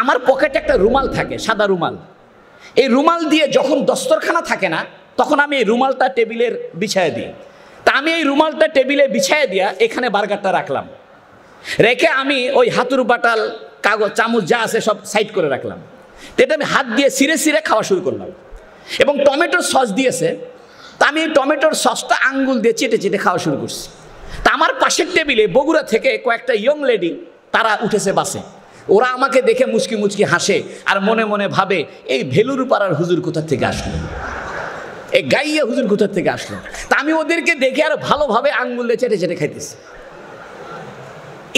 আমার পকেটে একটা রুমাল থাকে, সাদা রুমাল। এই রুমাল দিয়ে যখন দস্তরখানা থাকে না, তখন আমি এই রুমালটা টেবিলের বিছায় দিই। তা আমি এই রুমালটা টেবিলে বিছায় দিয়া এখানে বার্গারটা রাখলাম, রেখে আমি ওই হাতুর বাটাল কাগজ চামচ যা আছে সব সাইড করে রাখলাম। তো এটা আমি হাত দিয়ে সিরে সিরে খাওয়া শুরু করলাম। এবং টমেটোর সস দিয়েছে, তা আমি এই টমেটোর সসটা আঙ্গুল দিয়ে চেটে চেটে খাওয়া শুরু করছি। তা আমার পাশের টেবিলে বগুড়া থেকে কয়েকটা ইয়ং লেডি তারা উঠেছে বাসে। ওরা আমাকে দেখে মুচকি মুচকি হাসে আর মনে মনে ভাবে এই ভেলুর পাড়ার হুজুর কোথা থেকে আসলো, এই গাইয়া হুজুর কোথা থেকে আসলো। তা আমি ওদেরকে দেখে আর ভালোভাবে আঙ্গুল দিয়ে চেটে চেটে খাইতেছি।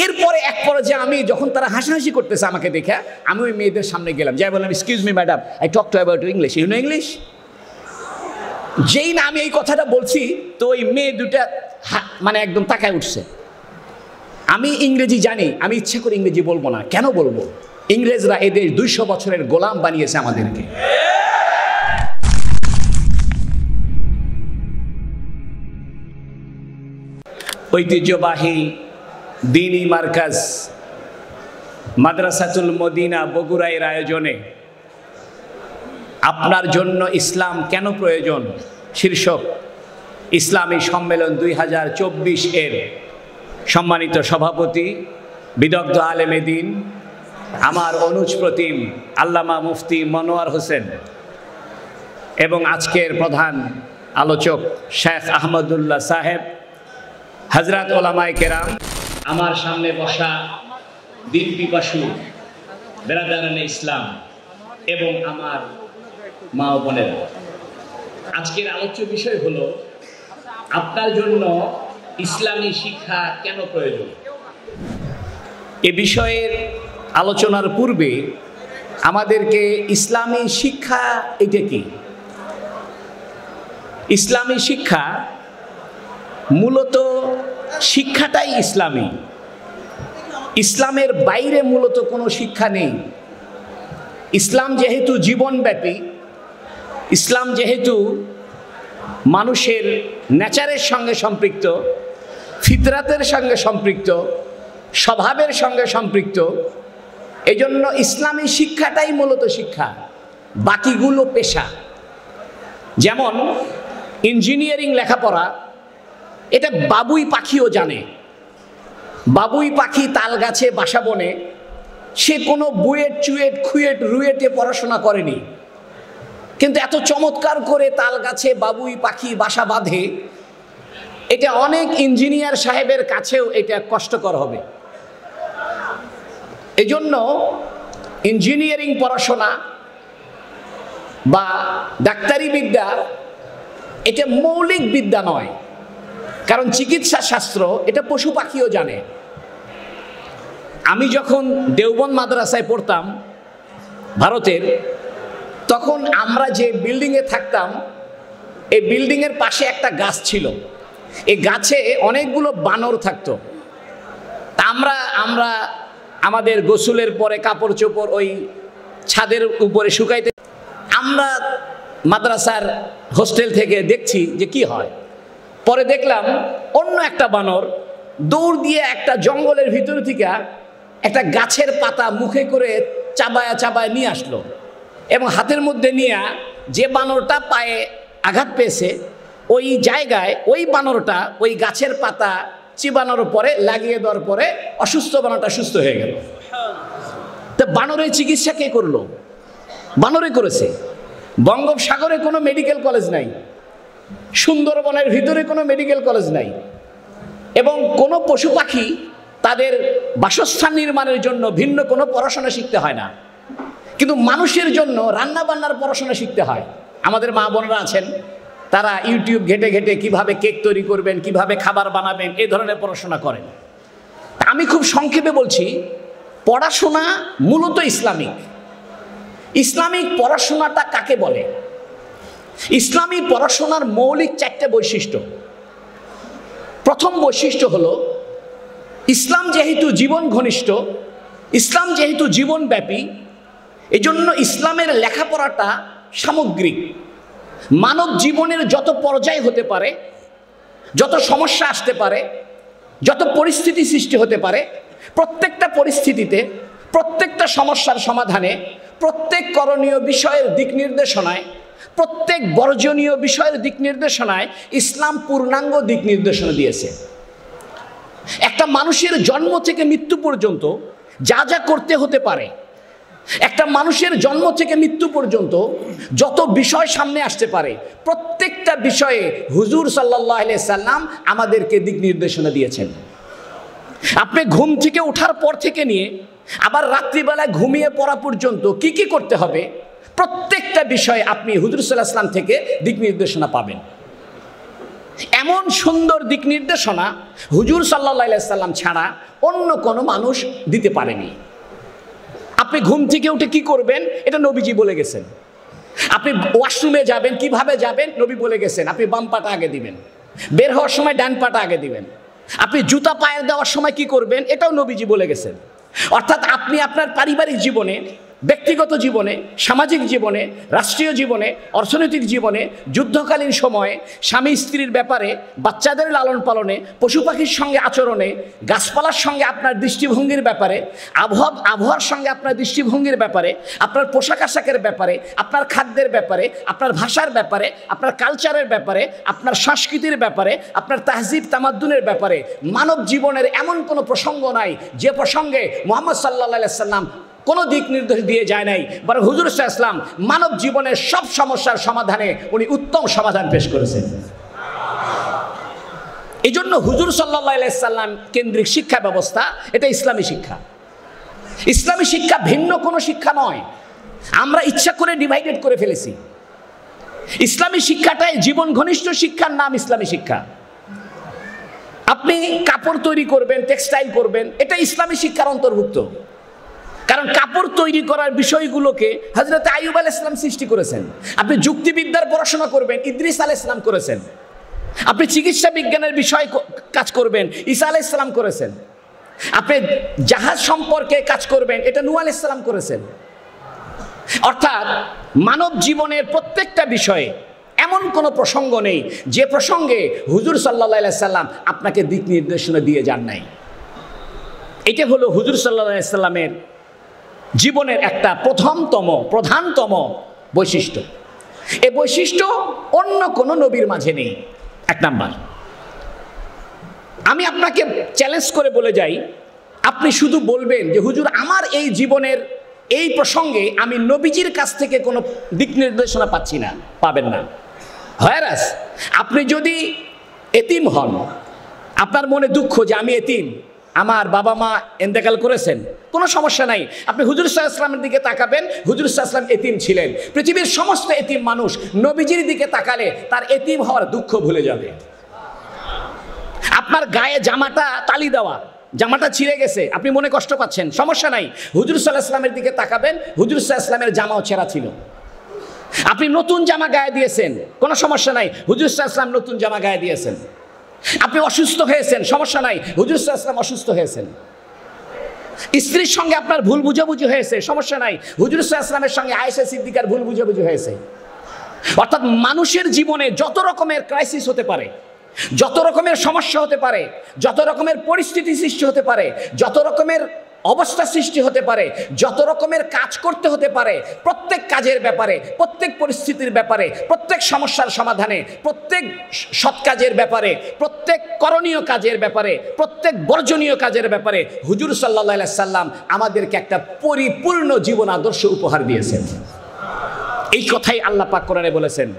এরপরে এক পর্যায়ে আমি যখন তারা হাসাহাসি করতেছে আমাকে দেখে, আমি ওই মেয়েদের সামনে গেলাম, যাই বললাম, excuse me madam, I talk to about English, you know English. যেই না আমি এই কথাটা বলছি, তো ওই মেয়ে দুটা মানে একদম তাকায় উঠছে। আমি ইংরেজি জানি, আমি ইচ্ছা করে ইংরেজি বলবো না। কেন বলবো? ইংরেজরা এদের 200 বছরের গোলাম বানিয়েছে আমাদেরকে। ঐতিহ্যবাহী দ্বীনি মার্কাজ মাদ্রাসাতুল মদিনা বগুড়ার আয়োজনে আপনার জন্য ইসলাম কেন প্রয়োজন শীর্ষক ইসলামী সম্মেলন 2024 এর সম্মানিত সভাপতি বিদগ্ধ আলেমে দ্বীন আমার অনুজ প্রতিম আল্লামা মুফতি মনোয়ার হোসেন এবং আজকের প্রধান আলোচক শেখ আহমদুল্লাহ সাহেব, হযরত ওলামায়ে কেরাম, আমার সামনে বসা দ্বীন পিপাসু বেরাদারানে ইসলাম এবং আমার মা ও বোনেরা, আজকের আলোচ্য বিষয় হলো আপনার জন্য ইসলামী শিক্ষা কেন প্রয়োজন। এ বিষয়ের আলোচনার পূর্বে আমাদেরকে ইসলামী শিক্ষা এটা কি? ইসলামী শিক্ষা মূলত শিক্ষাটাই ইসলামী। ইসলামের বাইরে মূলত কোনো শিক্ষা নেই। ইসলাম যেহেতু জীবনব্যাপী, ইসলাম যেহেতু মানুষের নেচারের সঙ্গে সম্পৃক্ত, ফিতরাতের সঙ্গে সম্পৃক্ত, স্বভাবের সঙ্গে সম্পৃক্ত, এজন্য ইসলামী শিক্ষাটাই মূলত শিক্ষা, বাকিগুলো পেশা। যেমন ইঞ্জিনিয়ারিং লেখাপড়া, এটা বাবুই পাখিও জানে। বাবুই পাখি তাল গাছে বাসা বনে, সে কোনো বুয়েট চুয়েট খুয়েট রুয়েটে পড়াশোনা করেনি, কিন্তু এত চমৎকার করে তাল গাছে বাবুই পাখি বাসা বাঁধে, এটা অনেক ইঞ্জিনিয়ার সাহেবের কাছেও এটা কষ্টকর হবে। এজন্য ইঞ্জিনিয়ারিং পড়াশোনা বা ডাক্তারি বিদ্যা এটা মৌলিক বিদ্যা নয়, কারণ চিকিৎসা শাস্ত্র এটা পশু পাখিও জানে। আমি যখন দেওবন্দ মাদ্রাসায় পড়তাম ভারতের, তখন আমরা যে বিল্ডিংয়ে থাকতাম, এই বিল্ডিংয়ের পাশে একটা গাছ ছিল। এই গাছে অনেকগুলো বানর থাকতো। তা আমরা আমাদের গোসলের পরে কাপড় চোপড় ওই ছাদের উপরে শুকাইতে, আমরা মাদ্রাসার হোস্টেল থেকে দেখছি যে কি হয়। পরে দেখলাম অন্য একটা বানর দৌড় দিয়ে একটা জঙ্গলের ভিতর থেকে একটা গাছের পাতা মুখে করে চাবায়া চাবায় নিয়ে আসলো এবং হাতের মধ্যে নিয়ে যে বানরটা পায়ে আঘাত পেয়েছে ওই জায়গায় ওই বানরটা ওই গাছের পাতা চিবানোর পরে লাগিয়ে দেওয়ার পরে অসুস্থ বানরটা সুস্থ হয়ে গেল। তো বানরের চিকিৎসা কে করলো? বানরে করেছে। বঙ্গোপসাগরে কোনো মেডিকেল কলেজ নাই, সুন্দরবনের ভিতরে কোনো মেডিকেল কলেজ নাই, এবং কোনো পশু পাখি তাদের বাসস্থান নির্মাণের জন্য ভিন্ন কোনো পড়াশোনা শিখতে হয় না। কিন্তু মানুষের জন্য রান্না বান্নার পড়াশোনা শিখতে হয়। আমাদের মা বোনরা আছেন, তারা ইউটিউব ঘেটে ঘেটে কিভাবে কেক তৈরি করবেন, কিভাবে খাবার বানাবেন, এই ধরনের পড়াশোনা করেন। আমি খুব সংক্ষেপে বলছি, পড়াশোনা মূলত ইসলামিক। ইসলামিক পড়াশোনাটা কাকে বলে? ইসলামী পড়াশোনার মৌলিক 4টে বৈশিষ্ট্য। প্রথম বৈশিষ্ট্য হলো ইসলাম যেহেতু জীবন ঘনিষ্ঠ, ইসলাম যেহেতু জীবনব্যাপী, এজন্য ইসলামের লেখাপড়াটা সামগ্রিক। মানব জীবনের যত পর্যায় হতে পারে, যত সমস্যা আসতে পারে, যত পরিস্থিতি সৃষ্টি হতে পারে, প্রত্যেকটা পরিস্থিতিতে প্রত্যেকটা সমস্যার সমাধানে, প্রত্যেক করণীয় বিষয়ের দিক নির্দেশনায়, প্রত্যেক বর্জনীয় বিষয়ের দিক নির্দেশনায় ইসলাম পূর্ণাঙ্গ দিক নির্দেশনা দিয়েছে। একটা মানুষের জন্ম থেকে মৃত্যু পর্যন্ত যা যা করতে হতে পারে, একটা মানুষের জন্ম থেকে মৃত্যু পর্যন্ত যত বিষয় সামনে আসতে পারে, প্রত্যেকটা বিষয়ে হুজুর সাল্লাল্লাহু আলাইহি সাল্লাম আমাদেরকে দিক নির্দেশনা দিয়েছেন। আপনি ঘুম থেকে ওঠার পর থেকে নিয়ে আবার রাত্রিবেলায় ঘুমিয়ে পড়া পর্যন্ত কি কি করতে হবে, প্রত্যেকটা বিষয়ে আপনি হুজুর সাল্লাল্লাহু আলাইহি সাল্লাম থেকে দিক নির্দেশনা পাবেন। এমন সুন্দর দিক নির্দেশনা হুজুর সাল্লাল্লাহু আলাইহি সাল্লাম ছাড়া অন্য কোনো মানুষ দিতে পারেনি। আপনি ঘুম থেকে উঠে কি করবেন, এটা নবীজি বলে গেছেন। আপনি ওয়াশরুমে যাবেন, কিভাবে যাবেন, নবী বলে গেছেন। আপনি বাম পাটা আগে দিবেন, বের হওয়ার সময় ডান পাটা আগে দিবেন। আপনি জুতা পায়ে দেওয়ার সময় কি করবেন, এটাও নবীজি বলে গেছেন। অর্থাৎ আপনি আপনার পারিবারিক জীবনে, ব্যক্তিগত জীবনে, সামাজিক জীবনে, রাষ্ট্রীয় জীবনে, অর্থনৈতিক জীবনে, যুদ্ধকালীন সময়ে, স্বামী স্ত্রীর ব্যাপারে, বাচ্চাদের লালন পালনে, পশু পাখির সঙ্গে আচরণে, গাছপালার সঙ্গে আপনার দৃষ্টিভঙ্গির ব্যাপারে, আবহাওয়ার সঙ্গে আপনার দৃষ্টিভঙ্গির ব্যাপারে, আপনার পোশাক আশাকের ব্যাপারে, আপনার খাদ্যের ব্যাপারে, আপনার ভাষার ব্যাপারে, আপনার কালচারের ব্যাপারে, আপনার সংস্কৃতির ব্যাপারে, আপনার তাহজিব তামাদ্দুনের ব্যাপারে মানব জীবনের এমন কোনো প্রসঙ্গ নাই যে প্রসঙ্গে মুহাম্মদ সাল্লাল্লাহু আলাইহি সাল্লাম কোনো দিক নির্দেশ দিয়ে যায় নাই। বরং হুজুর সাল্লাল্লাহু আলাইহি সাল্লাম মানব জীবনের সব সমস্যার সমাধানে উনি উত্তম সমাধান পেশ করেছেন। এই জন্য হুজুর সাল্লাল্লাহু আলাইহি সাল্লাম কেন্দ্রিক শিক্ষা ব্যবস্থা, এটা ইসলামী শিক্ষা। ইসলামী শিক্ষা ভিন্ন কোনো শিক্ষা নয়। আমরা ইচ্ছা করে ডিভাইডেড করে ফেলেছি। ইসলামী শিক্ষাটাই জীবন ঘনিষ্ঠ শিক্ষার নাম ইসলামী শিক্ষা। আপনি কাপড় তৈরি করবেন, টেক্সটাইল করবেন, এটা ইসলামী শিক্ষার অন্তর্ভুক্ত। কারণ কাপড় তৈরি করার বিষয়গুলোকে হযরত আইয়ুব আলাইহিস সালাম সৃষ্টি করেছেন। আপনি যুক্তিবিদ্যার পড়াশোনা করবেন, ইদ্রিস আলাইহিস সালাম করেছেন। আপনি চিকিৎসা বিজ্ঞানের বিষয় কাজ করবেন, ঈসা আলাইহিস সালাম করেছেন। আপনি জাহাজ সম্পর্কে কাজ করবেন, এটা নূহ আলাইহিস সালাম করেছেন। অর্থাৎ মানব জীবনের প্রত্যেকটা বিষয়ে এমন কোনো প্রসঙ্গ নেই যে প্রসঙ্গে হুজুর সাল্লাল্লাহু আলাইহি সাল্লাম আপনাকে দিক নির্দেশনা দিয়ে যান নাই। এটা হলো হুজুর সাল্লাল্লাহু আলাইহি সাল্লামের জীবনের একটা প্রধানতম বৈশিষ্ট্য। এই বৈশিষ্ট্য অন্য কোনো নবীর মাঝে নেই। এক নাম্বার, আমি আপনাকে চ্যালেঞ্জ করে বলে যাই, আপনি শুধু বলবেন যে হুজুর আমার এই জীবনের এই প্রসঙ্গে আমি নবীজির কাছ থেকে কোনো দিক নির্দেশনা পাচ্ছি না, পাবেন না। হয়রাস আপনি যদি এতিম হন, আপনার মনে দুঃখ যে আমি এতিম, আমার বাবা মা ইন্তেকাল করেছেন, কোনো সমস্যা নাই। আপনি হুজুর সাল্লাল্লাহু আলাইহি ওয়াসাল্লামের দিকে তাকাবেন, হুজুর সাল্লাল্লাহু আলাইহি ওয়াসাল্লাম এতিম ছিলেন। পৃথিবীর সমস্ত এতিম মানুষ নবীজির দিকে তাকালে তার এতিম হওয়ার দুঃখ ভুলে যাবে। আপনার গায়ে জামাটা তালি দেওয়া, জামাটা ছিঁড়ে গেছে, আপনি মনে কষ্ট পাচ্ছেন, সমস্যা নাই। হুজুর সাল্লাল্লাহু আলাইহি ওয়াসাল্লামের দিকে তাকাবেন, হুজুর সাল্লাল্লাহু আলাইহি ওয়াসাল্লামের জামাও ছেঁড়া ছিল। আপনি নতুন জামা গায়ে দিয়েছেন, কোনো সমস্যা নাই, হুজুর সাল্লাল্লাহু আলাইহি ওয়াসাল্লাম নতুন জামা গায়ে দিয়েছেন। আপনি অসুস্থ হয়েছেন, সমস্যা নাই, হুজুর সাল্লাল্লাহু আলাইহি ওয়াসাল্লাম অসুস্থ হয়েছেন। স্ত্রীর সঙ্গে আপনার ভুল বুঝাবুঝি হয়েছে, সমস্যা নাই, হুজুর সাল্লাল্লাহু আলাইহি ওয়াসাল্লামের সঙ্গে আয়েশা সিদ্দিকার ভুল বুঝাবুঝি হয়েছে। অর্থাৎ মানুষের জীবনে যত রকমের ক্রাইসিস হতে পারে, যত রকমের সমস্যা হতে পারে, যত রকমের পরিস্থিতি সৃষ্টি হতে পারে, যত রকমের অবস্থা সৃষ্টি হতে পারে, যত রকমের কাজ করতে হতে পারে, প্রত্যেক কাজের ব্যাপারে, প্রত্যেক পরিস্থিতির ব্যাপারে, প্রত্যেক সমস্যার সমাধানে, প্রত্যেক সৎ কাজের ব্যাপারে, প্রত্যেক করণীয় কাজের ব্যাপারে, প্রত্যেক বর্জনীয় কাজের ব্যাপারে হুজুর সাল্লাল্লাহু আলাইহি সাল্লাম আমাদেরকে একটা পরিপূর্ণ জীবন আদর্শ উপহার দিয়েছেন। এই কথাই আল্লাহ পাক কোরআনে বলেছেন,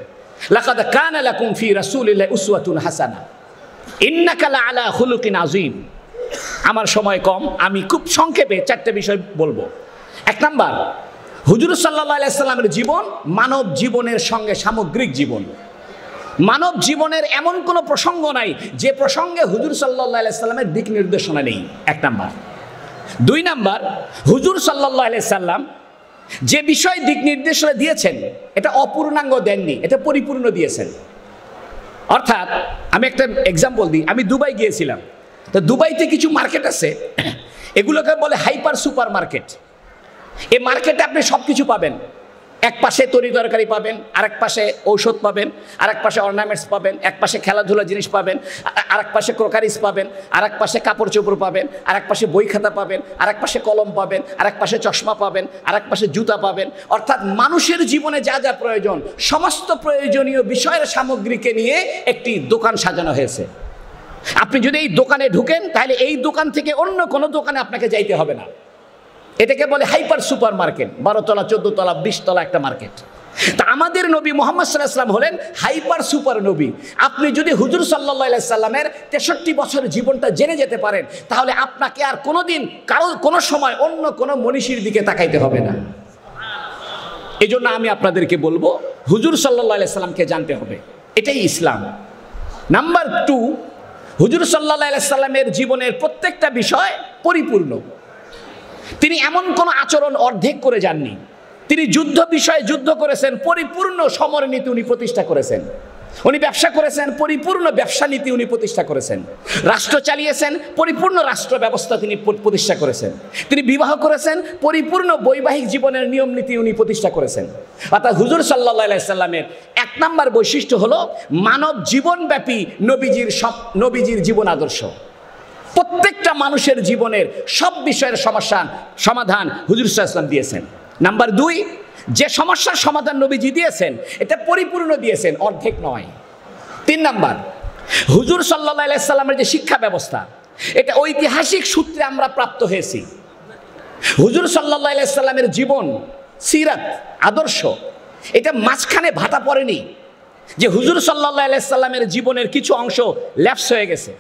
লাকাদ কানা লাকুম ফি রাসূলিল্লাহি উসওয়াতুন হাসানা ইন্নাকা লাআলা খুলুকিন আযীম। আমার সময় কম, আমি খুব সংক্ষেপে চারটে বিষয় বলবো। এক নাম্বার, হুজুর সাল্লাল্লাহু আলাইহি সাল্লামের জীবন মানব জীবনের সঙ্গে সামগ্রিক জীবন। মানব জীবনের এমন কোনো প্রসঙ্গ নাই যে প্রসঙ্গে হুজুর সাল্লাল্লাহু আলাইহি সাল্লামের দিক নির্দেশনা নেই, এক নাম্বার। দুই নাম্বার, হুজুর সাল্লাল্লাহু আলাইহি সাল্লাম যে বিষয় দিক নির্দেশনা দিয়েছেন এটা অপূর্ণাঙ্গ দেননি, এটা পরিপূর্ণ দিয়েছেন। অর্থাৎ আমি একটা এক্সাম্পল দিই, আমি দুবাই গিয়েছিলাম। তো দুবাইতে কিছু মার্কেট আছে, এগুলোকে বলে হাইপার সুপার মার্কেট। এই মার্কেটে আপনি সব কিছু পাবেন। এক পাশে তরি তরকারি পাবেন, আরেক পাশে ঔষধ পাবেন, আরেক পাশে অর্নামেন্টস পাবেন, এক পাশে খেলাধুলা জিনিস পাবেন, আরেক পাশে ক্রোকারিস পাবেন, আরেক পাশে কাপড় চোপড় পাবেন, আরেক পাশে বই খাতা পাবেন, আরেক পাশে কলম পাবেন, আরেক পাশে চশমা পাবেন, আরেক পাশে জুতা পাবেন। অর্থাৎ মানুষের জীবনে যা যা প্রয়োজন সমস্ত প্রয়োজনীয় বিষয়ের সামগ্রীকে নিয়ে একটি দোকান সাজানো হয়েছে। আপনি যদি এই দোকানে ঢুকেন তাহলে এই দোকান থেকে অন্য কোনো দোকানে আপনাকে যাইতে হবে না। এটাকে বলে হাইপার সুপার মার্কেট, 12 তলা 14 তলা 20 তলা একটা মার্কেট। তা আমাদের নবী মুহাম্মদ সাল্লাল্লাহু আলাইহি ওয়াসাল্লাম হলেন হাইপার সুপার নবী। আপনি যদি হুজুর সাল্লাল্লাহু আলাইহি সাল্লামের 63 বছরের জীবনটা জেনে যেতে পারেন তাহলে আপনাকে আর কোনোদিন কোনো সময় অন্য কোনো মনীষীর দিকে তাকাইতে হবে না। এই জন্য আমি আপনাদেরকে বলবো হুজুর সাল্লাল্লাহু আলাইহি সাল্লামকে জানতে হবে, এটাই ইসলাম। নাম্বার 2, হুজুর সাল্লাল্লাহু আলাইহি সাল্লামের জীবনের প্রত্যেকটা বিষয় পরিপূর্ণ। তিনি এমন কোন আচরণ অর্ধেক করে যাননি। তিনি যুদ্ধ বিষয়ে যুদ্ধ করেছেন, পরিপূর্ণ সমর নীতি উনি প্রতিষ্ঠা করেছেন। উনি ব্যবসা করেছেন, পরিপূর্ণ ব্যবসা নীতি উনি প্রতিষ্ঠা করেছেন। রাষ্ট্র চালিয়েছেন, পরিপূর্ণ রাষ্ট্র ব্যবস্থা তিনি প্রতিষ্ঠা করেছেন। তিনি বিবাহ করেছেন, পরিপূর্ণ বৈবাহিক জীবনের নিয়ম নীতি উনি প্রতিষ্ঠা করেছেন। অর্থাৎ হুজুর সাল্লাল্লাহু আলাইহি সাল্লামের 1 নম্বর বৈশিষ্ট্য হলো মানব জীবনব্যাপী নবীজির জীবন আদর্শ। প্রত্যেকটা মানুষের জীবনের সব বিষয়ের সমাধান হুজুর সাল্লাল্লাহু আলাইহি সাল্লাম দিয়েছেন। নাম্বার 2, যে সমস্যার সমাধান নবীজি দিয়েছেন এটা পরিপূর্ণ দিয়েছেন, অর্ধেক নয়। 3 নাম্বার, হুজুর সাল্লাল্লাহু আলাইহি সাল্লামের যে শিক্ষা ব্যবস্থা এটা ঐতিহাসিক সূত্রে আমরা প্রাপ্ত হয়েছি। হুজুর সাল্লাল্লাহু আলাইহি সাল্লামের জীবন, সিরাত, আদর্শ এটা মাঝখানে ভাটা পড়েনি যে হুজুর সাল্লাল্লাহু আলাইহি সাল্লামের জীবনের কিছু অংশ ল্যাপস হয়ে গেছে,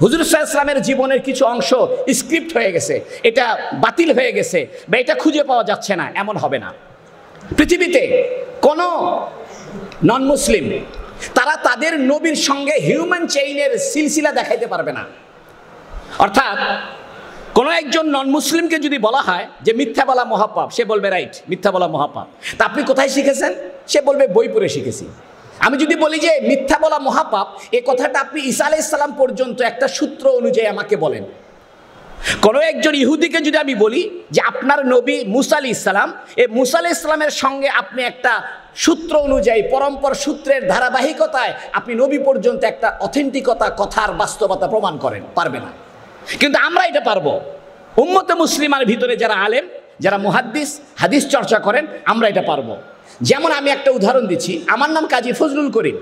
হুজুর সাল্লাল্লাহু আলাইহি সাল্লামের জীবনের কিছু অংশ স্ক্রিপ্ট হয়ে গেছে, এটা বাতিল হয়ে গেছে বা এটা খুঁজে পাওয়া যাচ্ছে না, এমন হবে না। পৃথিবীতে কোনো নন মুসলিম তারা তাদের নবীর সঙ্গে হিউম্যান চেইনের সিলসিলা দেখাইতে পারবে না। অর্থাৎ কোনো একজন নন মুসলিমকে যদি বলা হয় যে মিথ্যা বলা মহাপাপ, সে বলবে রাইট, মিথ্যা বলা মহাপাপ। তা আপনি কোথায় শিখেছেন? সে বলবে বই পড়ে শিখেছি। আমি যদি বলি যে মিথ্যা বলা মহাপাপ, এই কথাটা আপনি ঈসা আলাইহিস সালাম পর্যন্ত একটা সূত্র অনুযায়ী আমাকে বলেন। কোনো একজন ইহুদিকে যদি আমি বলি যে আপনার নবী মুসা আলাইহিস সালাম, এই মুসা আলাইহিস সালামের সঙ্গে আপনি একটা সূত্র অনুযায়ী পরম্পর সূত্রের ধারাবাহিকতায় আপনি নবী পর্যন্ত একটা অথেন্টিকতা, কথার বাস্তবতা প্রমাণ করেন, পারবে না। কিন্তু আমরা এটা পারবো। উম্মতে মুসলিমার ভিতরে যারা আলেম, যারা মুহাদ্দিস, হাদিস চর্চা করেন, আমরা এটা পারবো। যেমন আমি একটা উদাহরণ দিচ্ছি, আমার নাম কাজী ফজলুল করিম।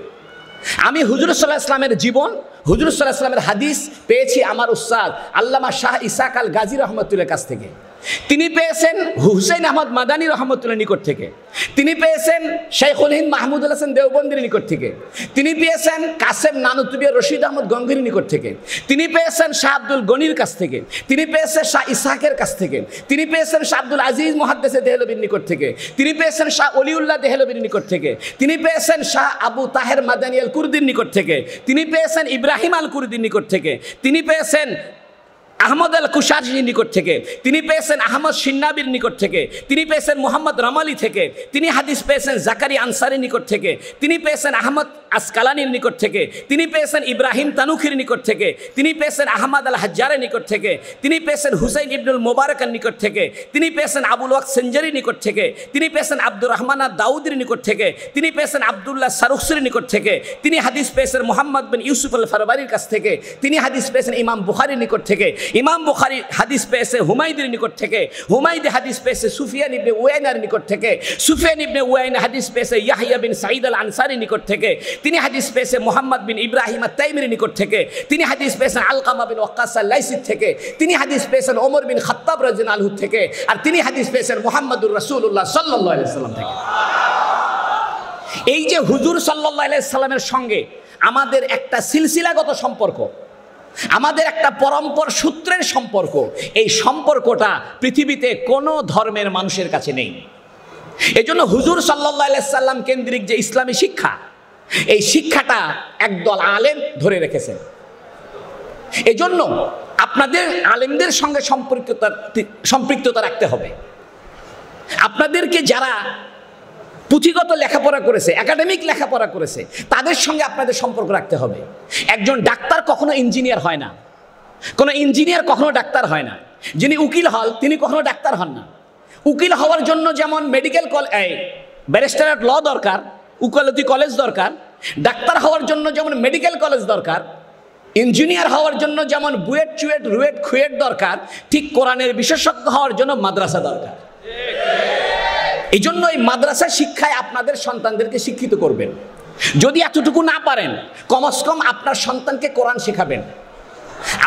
আমি হুজুর সাল্লাল্লাহু আলাইহি ওয়াসাল্লামের জীবন, হুজুর সাল্লাল্লাহু আলাইহি ওয়াসাল্লামের হাদিস পেয়েছি আমার উস্তাদ আল্লামা শাহ ইসহাক আল গাজী রহমতুল্লাহর কাছ থেকে। তিনি পেয়েছেন হুসাইন আহমদ মাদানী রহমতুল্লাহর নিকট থেকে। তিনি পেয়েছেন শাইখুল হিন্দ মাহমুদুল হাসান দেওবন্দির নিকট থেকে। তিনি পেয়েছেন কাসেম নানুতুবিয়া রশিদ আহমদ গঙ্গির নিকট থেকে। তিনি পেয়েছেন শাহ আব্দুল গনির কাছ থেকে। তিনি পেয়েছেন শাহ ইসহাকের কাছ থেকে। তিনি পেয়েছেন শাহ আব্দুল আজিজ মুহাদ্দিসে দেহলভির নিকট থেকে। তিনি পেয়েছেন শাহ অলিউল্লাহ দেহলভির নিকট থেকে। তিনি পেয়েছেন শাহ আবু তাহের মাদানী আল কুরদির নিকট থেকে। তিনি পেয়েছেন ইব্রাহিম আল কুরদির নিকট থেকে। তিনি পেয়েছেন আহমদ আল কুশারির নিকট থেকে। তিনি পেয়েছেন আহমদ সিন্নাবির নিকট থেকে। তিনি পেয়েছেন মোহাম্মদ রামালি থেকে। তিনি হাদিস পেয়েছেন জাকারি আনসারির নিকট থেকে। তিনি পেয়েছেন আহমদ আসকালানির নিকট থেকে। তিনি পেয়েছেন ইব্রাহিম তানুখির নিকট থেকে। তিনি পেয়েছেন আহমদ আল হাজ্জারের নিকট থেকে। তিনি পেয়েছেন হুসাইন ইবনুল মোবারকের নিকট থেকে। তিনি পেয়েছেন আবুল ওয়াক সেঞ্জারির নিকট থেকে। তিনি পেয়েছেন আব্দুর রহমান আদ দাউদের নিকট থেকে। তিনি পেয়েছেন আবদুল্লাহ সারুখসির নিকট থেকে। তিনি হাদিস পেয়েছেন মোহাম্মদ বিন ইউসুফ আল ফারবারির কাছ থেকে। তিনি হাদিস পেয়েছেন ইমাম বুখারীর নিকট থেকে। ইমাম বুখারী হাদিস পেয়েছে হুমায়দের নিকট থেকে। হুমায়দে হাদিস পেয়েছে সুফিয়ান ইবনে উয়াইনার নিকট থেকে। সুফিয়ান ইবনে উয়াইনা হাদিস পেয়েছে ইয়াহইয়া বিন সাঈদ আল আনসারীর নিকট থেকে। তিনি হাদিস পেয়েছে মুহাম্মদ বিন ইব্রাহিম আত-তাইমির নিকট থেকে। তিনি হাদিস পেয়েছেন আলকামা বিন ওয়াক্কাস আল-লাইসি থেকে। তিনি হাদিস পেয়েছেন ওমর বিন খাত্তাব রাদিয়াল্লাহু আনহু থেকে। আর তিনি হাদিস পেয়েছেন মুহাম্মদুর রাসূলুল্লাহ সাল্লাল্লাহু আলাইহি ওয়াসাল্লাম থেকে। এই যে হুজুর সাল্লাল্লাহু আলাইহি ওয়াসাল্লামের সঙ্গে আমাদের একটা সিলসিলাগত সম্পর্ক, আমাদের একটা পরম্পর সূত্রের সম্পর্ক, এই সম্পর্কটা পৃথিবীতে কোনো ধর্মের মানুষের কাছে নেই। এজন্য হুজুর সাল্লাল্লাহু আলাইহি ওয়াসাল্লাম কেন্দ্রিক যে ইসলামী শিক্ষা, এই শিক্ষাটা একদল আলেম ধরে রেখেছেন। এজন্য আপনাদের আলেমদের সঙ্গে সম্পৃক্ততা রাখতে হবে। আপনাদেরকে যারা পুঁথিগত লেখাপড়া করেছে, একাডেমিক লেখাপড়া করেছে, তাদের সঙ্গে আপনাদের সম্পর্ক রাখতে হবে। একজন ডাক্তার কখনো ইঞ্জিনিয়ার হয় না, কোনো ইঞ্জিনিয়ার কখনো ডাক্তার হয় না। যিনি উকিল হন তিনি কখনো ডাক্তার হন না। উকিল হওয়ার জন্য যেমন ব্যারিস্টার ল দরকার, উকালতি কলেজ দরকার, ডাক্তার হওয়ার জন্য যেমন মেডিকেল কলেজ দরকার, ইঞ্জিনিয়ার হওয়ার জন্য যেমন বুয়েট চুয়েট রুয়েট খুয়েট দরকার, ঠিক কোরআনের বিশেষজ্ঞ হওয়ার জন্য মাদ্রাসা দরকার। এই জন্য এই মাদ্রাসা শিক্ষায় আপনাদের সন্তানদেরকে শিক্ষিত করবেন। যদি এতটুকু না পারেন, কমসে কম আপনার সন্তানকে কোরআন শেখাবেন।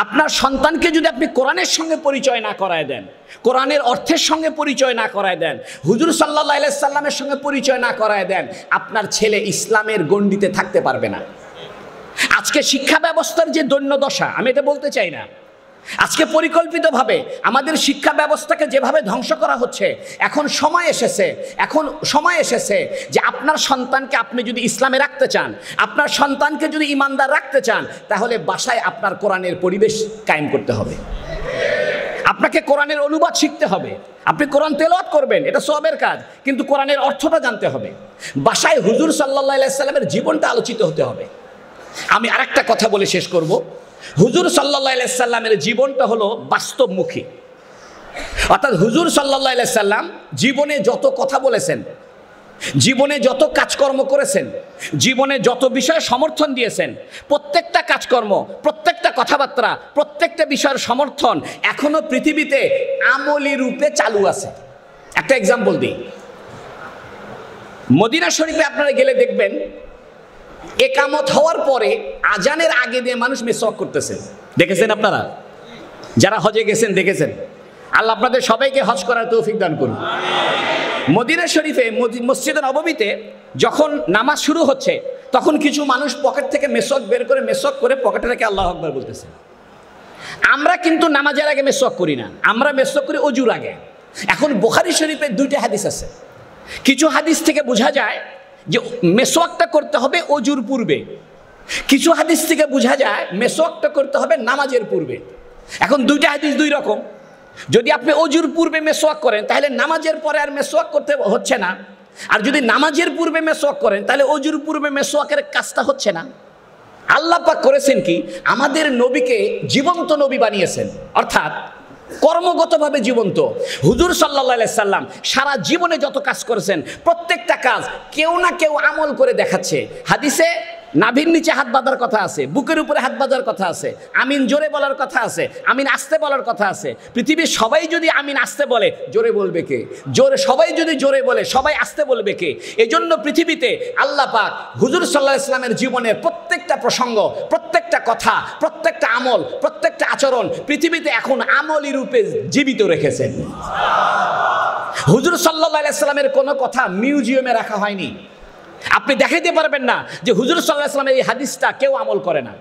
আপনার সন্তানকে যদি আপনি কোরআনের সঙ্গে পরিচয় না করায় দেন, কোরআনের অর্থের সঙ্গে পরিচয় না করায় দেন, হুজুর সাল্লাল্লাহু আলাইহি সাল্লামের সঙ্গে পরিচয় না করায় দেন, আপনার ছেলে ইসলামের গণ্ডিতে থাকতে পারবে না। আজকে শিক্ষা ব্যবস্থার যে দৈন্যদশা, আমি এটা বলতে চাই না, আজকে পরিকল্পিতভাবে আমাদের শিক্ষা ব্যবস্থাকে যেভাবে ধ্বংস করা হচ্ছে, এখন সময় এসেছে যে আপনার সন্তানকে আপনি যদি ইসলামে রাখতে চান, আপনার সন্তানকে যদি ইমানদার রাখতে চান, তাহলে বাসায় আপনার কোরআনের পরিবেশ কায়েম করতে হবে। আপনাকে কোরআনের অনুবাদ শিখতে হবে। আপনি কোরআন তেলাওয়াত করবেন, এটা সওয়াবের কাজ, কিন্তু কোরআনের অর্থটা জানতে হবে। বাসায় হুজুর সাল্লাল্লাহু আলাইহি সাল্লামের জীবনটা আলোচিত হতে হবে। আমি আরেকটা কথা বলে শেষ করব। হুজুর সাল্লাল্লাহু আলাইহি সাল্লামের জীবনটা হলো বাস্তবমুখী। অর্থাৎ হুজুর সাল্লাল্লাহু আলাইহি সাল্লাম জীবনে যত কথা বলেছেন, জীবনে যত কাজকর্ম করেছেন, জীবনে যত বিষয়ে সমর্থন দিয়েছেন, প্রত্যেকটা কাজকর্ম, প্রত্যেকটা কথাবার্তা, প্রত্যেকটা বিষয়ের সমর্থন এখনো পৃথিবীতে আমলি রূপে চালু আছে। একটা এক্সাম্পল দিই, মদিনা শরীফে আপনারা গেলে দেখবেন একামত হওয়ার পরে আজানের আগে দিয়ে মানুষ মিসওয়াক করতেছে। দেখেছেন আপনারা? যারা হজে গেছেন দেখেছেন। আল্লাহ আপনাদের সবাইকে হজ করার তৌফিক দান করুন। মদিনা শরীফে মসজিদে নববীতে যখন নামাজ শুরু হচ্ছে, তখন কিছু মানুষ পকেট থেকে মেসওয়াক বের করে মেসওয়াক করে পকেটে রেখে আল্লাহু আকবার বলতেছে। আমরা কিন্তু নামাজের আগে মেসওয়াক করি না, আমরা মেসওয়াক করি অজুর আগে। এখন বুখারী শরীফে দুইটা হাদিস আছে। কিছু হাদিস থেকে বোঝা যায় যে মেসওয়াকটা করতে হবে অজুর পূর্বে, কিছু হাদিস থেকে বোঝা যায় মেসওয়াকটা করতে হবে নামাজের পূর্বে। এখন দুইটা হাদিস দুই রকম। যদি আপনি অজুর পূর্বে মেসওয়াক করেন, তাহলে নামাজের পরে আর মেসওয়াক করতে হচ্ছে না। আর যদি নামাজের পূর্বে মেসওয়াক করেন, তাহলে অজুর পূর্বে মেসওয়াকের কাজটা হচ্ছে না। আল্লাহ পাক করেছেন কি, আমাদের নবীকে জীবন্ত নবী বানিয়েছেন, অর্থাৎ কর্মগতভাবে জীবন্ত। হুজুর সাল্লাল্লাহু আলাইহি সাল্লাম সারা জীবনে যত কাজ করেছেন, প্রত্যেকটা কাজ কেউ না কেউ আমল করে দেখাচ্ছে। হাদিসে নাভির নিচে হাত বাঁধার কথা আছে, বুকের উপরে হাত বাঁধার কথা আছে, আমিন জোরে বলার কথা আছে, আমিন আস্তে বলার কথা আছে। পৃথিবীর সবাই যদি আমিন আস্তে বলে, জোরে বলবে কে? সবাই যদি জোরে বলে, সবাই আস্তে বলবে কে? এজন্য পৃথিবীতে আল্লাহ পাক হুজুর সাল্লাল্লাহু আলাইহি সাল্লামের জীবনের প্রত্যেকটা প্রসঙ্গ, প্রত্যেকটা কথা, প্রত্যেকটা আমল, প্রত্যেকটা আচরণ পৃথিবীতে এখন আমলি রূপে জীবিত রেখেছেন। হুজুর সাল্লাল্লাহু আলাইহি সাল্লামের কোনো কথা মিউজিয়ামে রাখা হয়নি। আপনি দেখাইতে পারবেন না যে হুজুর সাল্লাল্লাহু আলাইহি সাল্লামের এই হাদিসটা কেউ আমল করে না,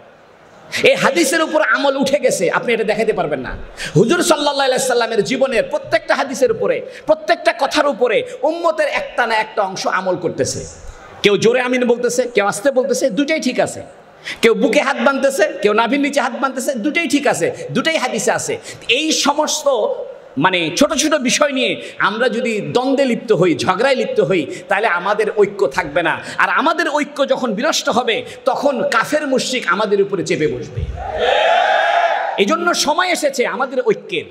এই হাদিসের উপর আমল উঠে গেছে, আপনি এটা দেখাইতে পারবেন না। হুজুর সাল্লাল্লাহু আলাইহি সাল্লামের জীবনের প্রত্যেকটা হাদিসের উপরে, প্রত্যেকটা কথার উপরে উম্মতের একটা না একটা অংশ আমল করতেছে। কেউ জোরে আমিন বলতেছে, কেউ আস্তে বলতেছে, দুটাই ঠিক আছে। কেউ বুকে হাত বাঁধতেছে, কেউ নাভির নিচে হাত বাঁধতেছে, দুটাই ঠিক আছে, দুটাই হাদিসে আছে। এই সমস্ত ছোট ছোট বিষয় নিয়ে আমরা যদি দ্বন্দ্বে লিপ্ত হই, ঝগড়ায় লিপ্ত হই, তাহলে আমাদের ঐক্য থাকবে না। আর আমাদের ঐক্য যখন বিনষ্ট হবে, তখন কাফের মুশরিক আমাদের উপরে চেপে বসবে। এই জন্য সময় এসেছে আমাদের ঐক্যের।